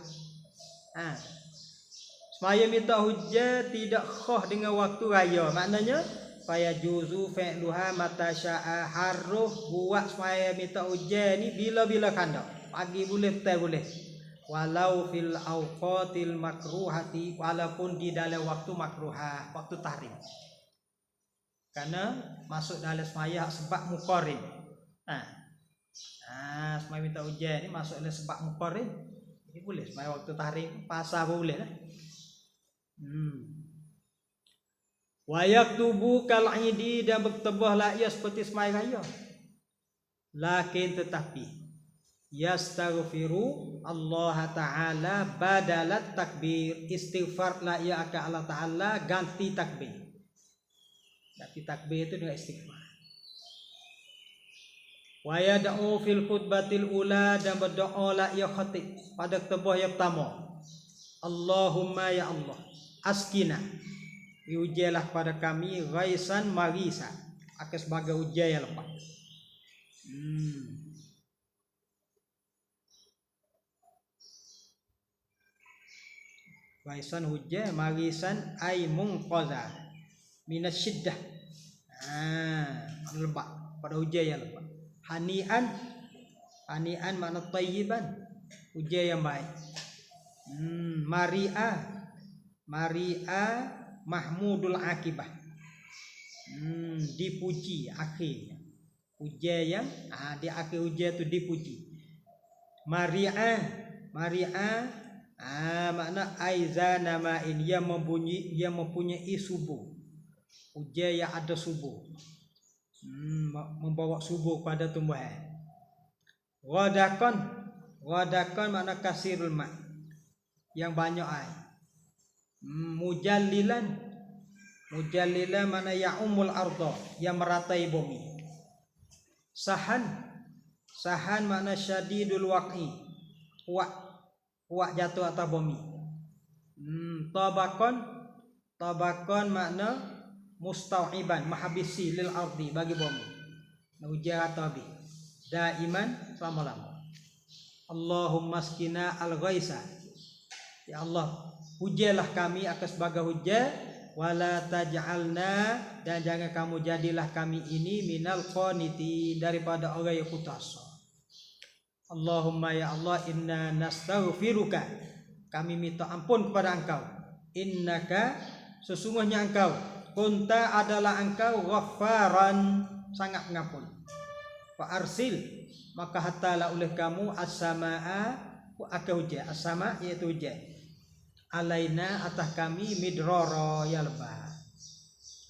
Semaya minta hujjah tidak khah dengan waktu raya. Maknanya fayajuzu fi'luha mata sya'a, harus buat semaya minta hujjah ni bila-bila kandak. Pagi boleh, petang boleh. Walau fil awqatil makruhati, walaupun di dalam waktu makruhah, waktu tahrim. Karena masuk dalam semaya sebab muqarrin. Semaya minta hujan ni masuk dalam sebab muqarrin. Jadi boleh semaya waktu tahrim, pasar pun boleh lah. Wa yaktubu kal idi, dan bertebahlah ia seperti semaya raya. Lakin tetapi yastaghfiru Allah Ta'ala badalat takbir, istighfar lah ia akan Allah Ta'ala ganti takbir. Ganti takbir itu dengan istighfar. Wa yad'u fil khutbatil ula, dan berdoa lah ia khatib pada khutbah yang pertama. Allahumma ya Allah, askina, ujialah pada kami ghaisan marisa, akan sebagai ujian yang lepas. Ghaisan hujan, marisan ay munqadha minas syiddah. Lebat, pada hujan yang lebat. Hani'an, hani'an makna tayyiban, hujan yang baik. Mari'a, mari'a mahmudul akibah, dipuji akhirnya. Hujan yang di akhir hujan itu dipuji. Mari'a, mari'a makna aizana ma'in, yang mempunyai subuh. Hujan yang ada subuh, membawa subuh pada tumbuhan. Ghadakon, ghadakon makna kasirul ma', yang banyak air. Mujallilan, mujallilan makna ya'umul arda, yang meratai bumi. Sahan, sahan makna syadidul waqi, kuat jatuh atas bumi. Tabakon, tabakon makna mustau'iban, menghabisi lil ardi, bagi bumi. Hujan tabi daiman, selama-lama. Allahumma askina al-ghaisa, ya Allah hujanlah kami akan sebagai hujan. Wala taj'alna, dan jangan kamu jadilah kami ini minal qaniti, daripada orang yang putus. Allahumma ya Allah, inna nastaghfiruka, kami minta ampun kepada engkau. Innaka, sesungguhnya engkau, kunta adalah engkau, ghaffaran, sangat pengampun. Fa arsil, maka hatalah oleh kamu as-samaa, akan hujan. As-sama iaitu hujan. Alaina, atas kami, midrara, ya lebat,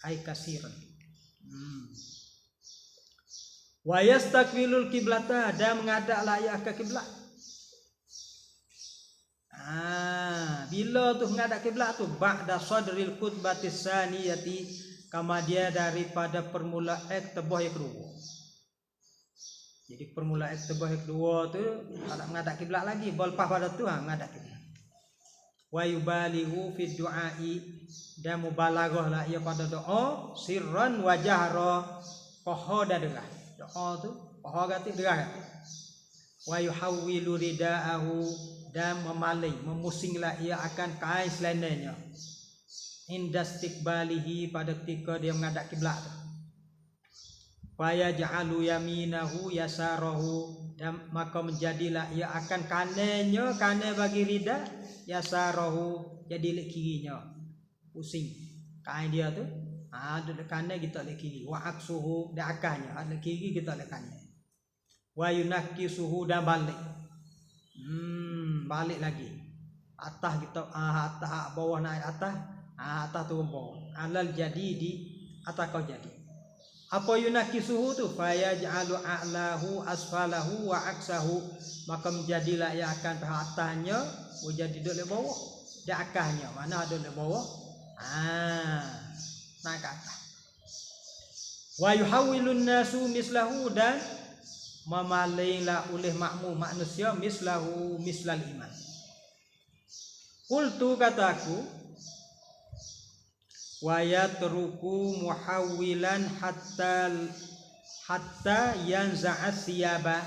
ay kasiran. Wa yastakbilul kiblata, dan menghadaplah ia ke kiblat. Bila tu menghadap kiblat tu ba'da sadril khutbatis saniyati, kama dia daripada permulaan khutbah yang kedua. Jadi permulaan tebah kedua tu tak menghadap kiblat lagi, lepas pada tu menghadap kiblat. Wa yubalighu fi du'ai, dan mubalaghah lah ia pada doa sirran wa jahra, qahar dan derah. Doa tu qahar kata derah kata. Wa yuhawwilu ridaahu, dan memalai memusinglah ia akan kain selenanya. Inda istiqbalihi, pada ketika dia menghadap kiblat tu. Fa yaj'alu yaminahu yasarahu, dan maka menjadilah ia akan kanannya kanan bagi rida, yasarahu jadi lek kirinya. Pusing kain dia tu ada lek kanan kita lek kiri, wa aksuhu dan akahnya ada lek kiri kita lek kanan. Wa yunakkisuhu, dan balik. Balik lagi. Atas kita atas bawah naik atas, atas turun bawah. Alal jadi di atas kau jadi. Apa yunakkisuhu tu? Fa yaj'alu a'lahu asfalahu wa aksahu, maka menjadilah ia akan pihak atasnya jadi duduk di bawah, dan akahnya mana ada di bawah naik ke atas. Wa yuhawwilun nasu mislahu, dan memalailah oleh makmum manusia mislahu mislal iman. Qultu, kataku, wa yatruku muhawwilan hatta yanza'a siyaba.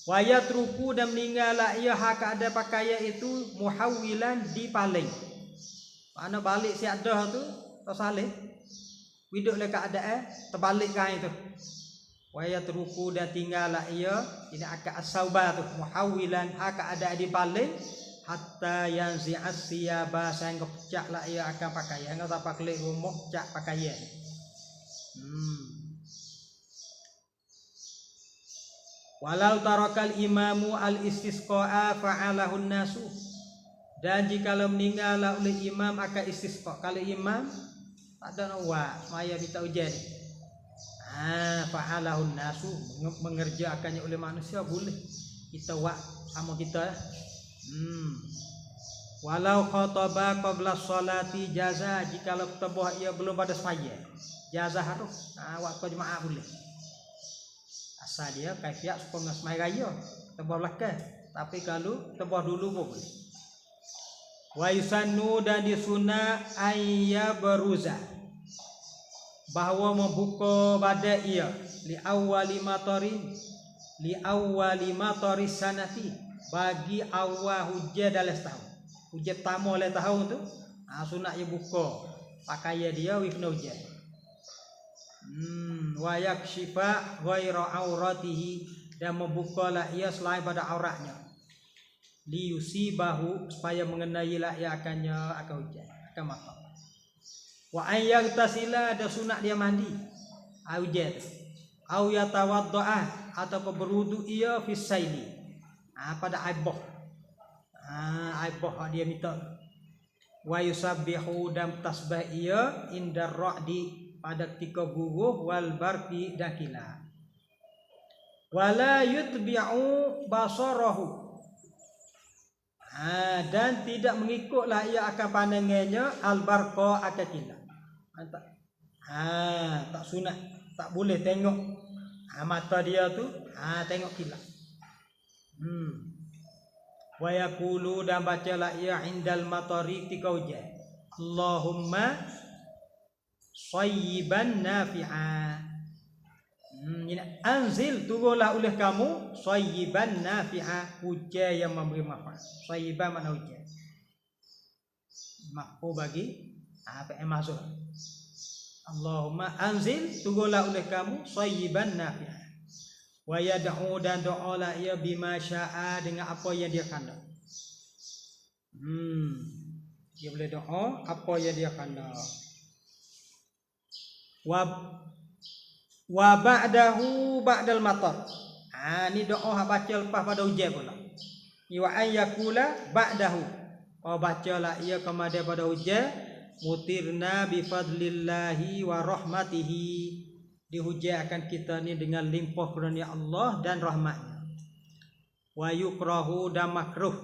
Wa yatruku, dan meninggallah ia hak ada pakaian itu muhawwilan dipaling. Mana balik si ada tu tak salih. Hidup le keadaan terbalik kain itu. Wa yatruku, dan tinggallah ia tidak akan asauba tu muhawwilan hak ada dipaling hatta yanzi'a siyaba, sehingga pecahlah ia akan pakaian. Enggak tak pakai rumah cak pakaian. Walau tarakal imamu al-istisqa'a fa'alahun nasu, dan jikalau meninggallah oleh imam akan istisqa. Kalau imam tak ada nak maya minta hujan, fa'alahun nasu, mengerjakannya oleh manusia boleh. Kita buat sama kita. Walau khataba qabla sholati jaza, jikalau tebah ia belum pada sembahyang jaza harus waktu jemaah boleh. Asal dia kaifiat supaya semai raya tebah belakang, tapi kalau tebah dulu pun boleh. Wa yusannu, dan disunah ayya beruza, bahawa membuka pada ia li awwali matari sanati, bagi awal hujan dalam setahun. Hujan pertama dalam tahun tu sunat ia buka pakaian dia kena hujan. Wa yakshifa ghaira auratihi, dan membukalah ia selain pada auratnya. Li yusibahu, supaya mengenailah ia akan hujan akan mata. Wa ayyagtasila, ada sunat dia mandi hujan tu. Au yatawaddaa, atau berwudu ia fi saili, pada aibah. Aibah dia minta. Wa yusabbihu, dan tasbih ia indar ra'di, pada ketika guguh, wal barqi, dan kilat. Wala yutbi'u basarahu, dan tidak mengikutlah ia akan pandangannya al barqa akan kilat. Tak sunat, tak boleh tengok mata dia tu tengok kilat. Wa yaqulu, dan bacalah ia indal matari ketika hujan, Allahumma sayyiban nafi'a. Anzil, turunlah oleh kamu sayyiban nafi'a, hujan yang memberi manfaat. Sayyiban makna hujan, makfu bagi apa yang masuk. Allahumma anzil, turunlah oleh kamu sayyiban nafi'a. Wa yad'u, dan doalah ia bima syaa, dengan apa yang dia kandang. Dia boleh doa apa yang dia kandang. Wa ba'dahu ba'dal matar. Ni doa baca lepas pada hujan pula. Wa ayyakula ba'dahu, bacalah ia kemudian pada hujan, mutirna bi fadlillahi wa rahmatihi, dihujankan kita ni dengan limpah kurnia Allah dan rahmatnya. Wa yukrahu, dan makruh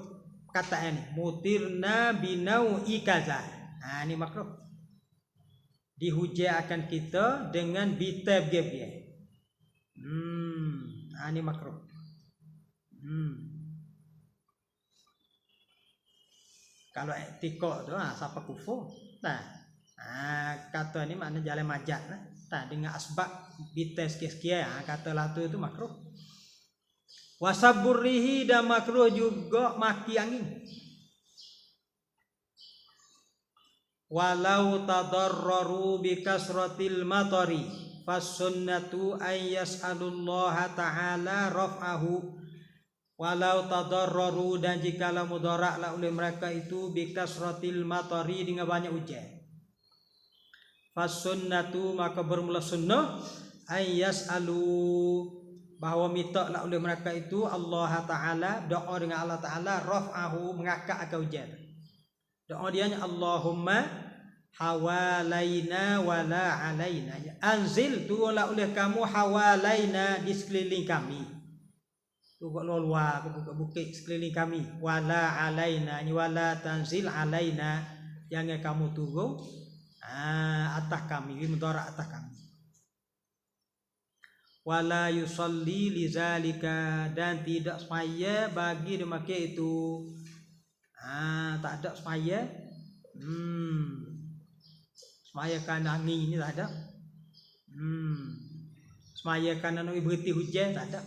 kata ini mutirna binau'i kaza. Ni makruh, dihujankan kita dengan bitab gebye. Ini makruh. Kalau etikok tu siapa kufur. Kata ni makna jalan majak lah. Dengan asbab bites sekian kata latu itu makruh. Wasaburrihi dan makruh juga maki angin. Walau tadarraru bikasratil matari fasunnatu ay yas'alullaha ta'ala raf'ahu. Walau tadarraru dan jikalau mudaratlah oleh mereka itu bikasratil matari dengan banyak hujan. Fasunnatu maka bermula sunnah ay yas'alu bahawa minta lah oleh mereka itu Allah Ta'ala, doa dengan Allah Ta'ala raf'ahu mengangkat akan hujan. Doa dia Allahumma hawalaina wala alaina. Anzil turunlah oleh kamu hawalaina di sekeliling kami. Tu kat luar bukit sekeliling kami. Wala alaina, wala tanzil alaina, jangan kamu turun atas kami, mudarat atas kami. Wala yusalli lizalika dan tidak semaya bagi demikian itu. Tak ada semaya. Semaya kerana angin ni tak ada. Semaya kerana nak berhenti hujan tak ada.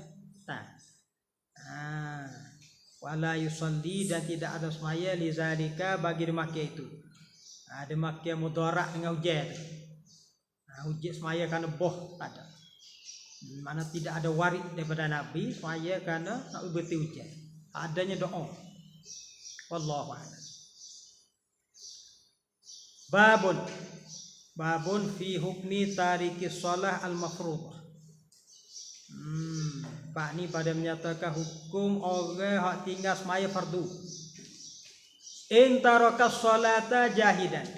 Wala yusalli dan tidak ada semaya lizalika bagi demikian itu. Demikian mudarat dengan hujan. Hujan semaya kerana boh tak ada. Mana tidak ada warid daripada Nabi semaya kerana nak berhenti hujan. Adanya doa. Wallahu a'lam. Babun fi hukmi tariki shalah al-mafruḍah. Pak ni pada menyatakan hukum orang hak tinggal semaya fardu. In taraka sholata jahidan.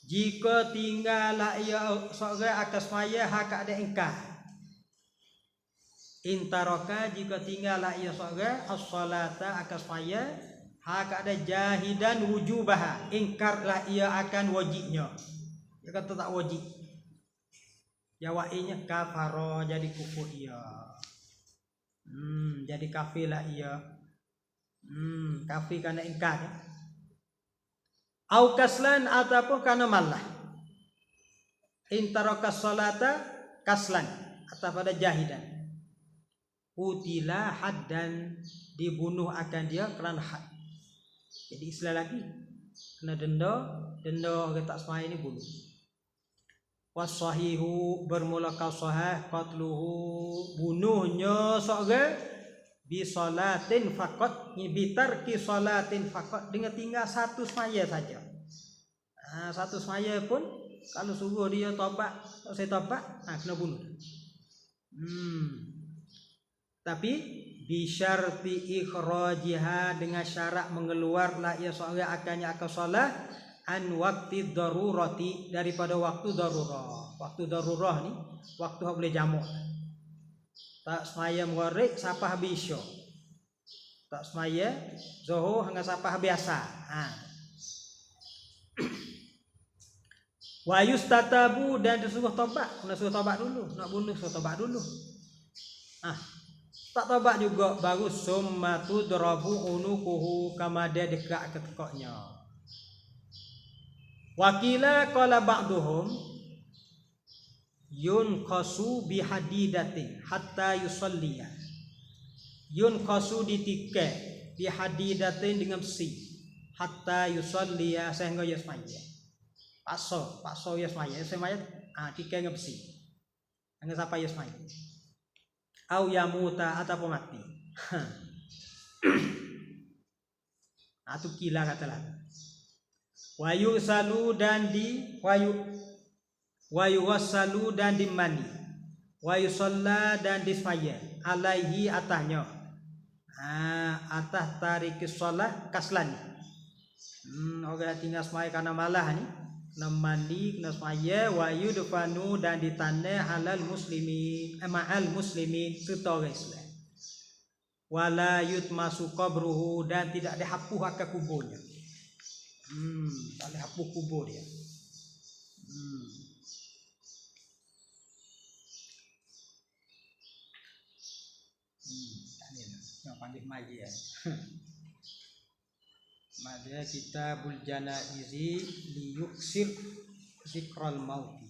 Jika tinggallah ia seorang akan semaya hak ada ingkar. In taraka jika tinggallah ia seorang as-sholata akan semaya hak ada jahidan wujubaha, ingkarlah ia akan wajibnya. Dia kata tak wajib. Jawabnya kafara, jadi kufur ia. Jadi kafirlah ia. Kafir kerana ingkar. Au kaslan ataupun kerana malah. Intaraka salata kaslan atau pada jahidan. Utila haddan, dibunuh akan dia kerana had. Jadi istilah lagi kena denda orang tak semaya ini bunuh. Wasahihu bermula kau sahih qatluhu bunuhnya seorang bi salatin faqat, bi tarki salatin faqat, dengan tinggal satu semaya saja. Satu semaya pun kalau suruh dia taubat, tak saya taubat, kena bunuh. Tapi bisyarti ikhrajiha, dengan syarat mengeluarlah ia seorang akannya akal salah an waqti darurati, daripada waktu darurah. Waktu darurah ni waktu hak boleh jamak. Tak semaya maghrib sampai habis isyak. Tak semaya zuhur hingga sampai habis asar. Wa yustatabu dan disuruh taubat. Kena suruh taubat dulu. Nak bunuh suruh taubat dulu. Tak taubat juga baru summatu darabu unukuhu, kama dia dekat ke tekaknya. Wakila qala ba'duhum yunqasu bihadidatin hatta yusalliya. Yunqasu ditikai bihadidatin dengan besi hatta yusalliya, sehingga ia semaya. Paksa ia semaya, tikai dengan besi hingga sampai ia semaya. Au yamuta ataupun mati. Itu kila katalah. Wayu salu dan di wayu wasalu dan dimani. Wayu salla dan dismaya alaihi atahnya. Atah tarik shalah kaslan. Orang tinggal semaya karena malah ni, kena mandi, kena semaya. Wayu dufanu dan ditanah halal muslimin, ma'al muslimin, serta orang Islam. Wala yutmasu qabruhu dan tidak dihapuh akan kuburnya. Tak dihapuh kubur dia. hadis magi ya. Maka kitabul janaizi liyuksir zikral mauti.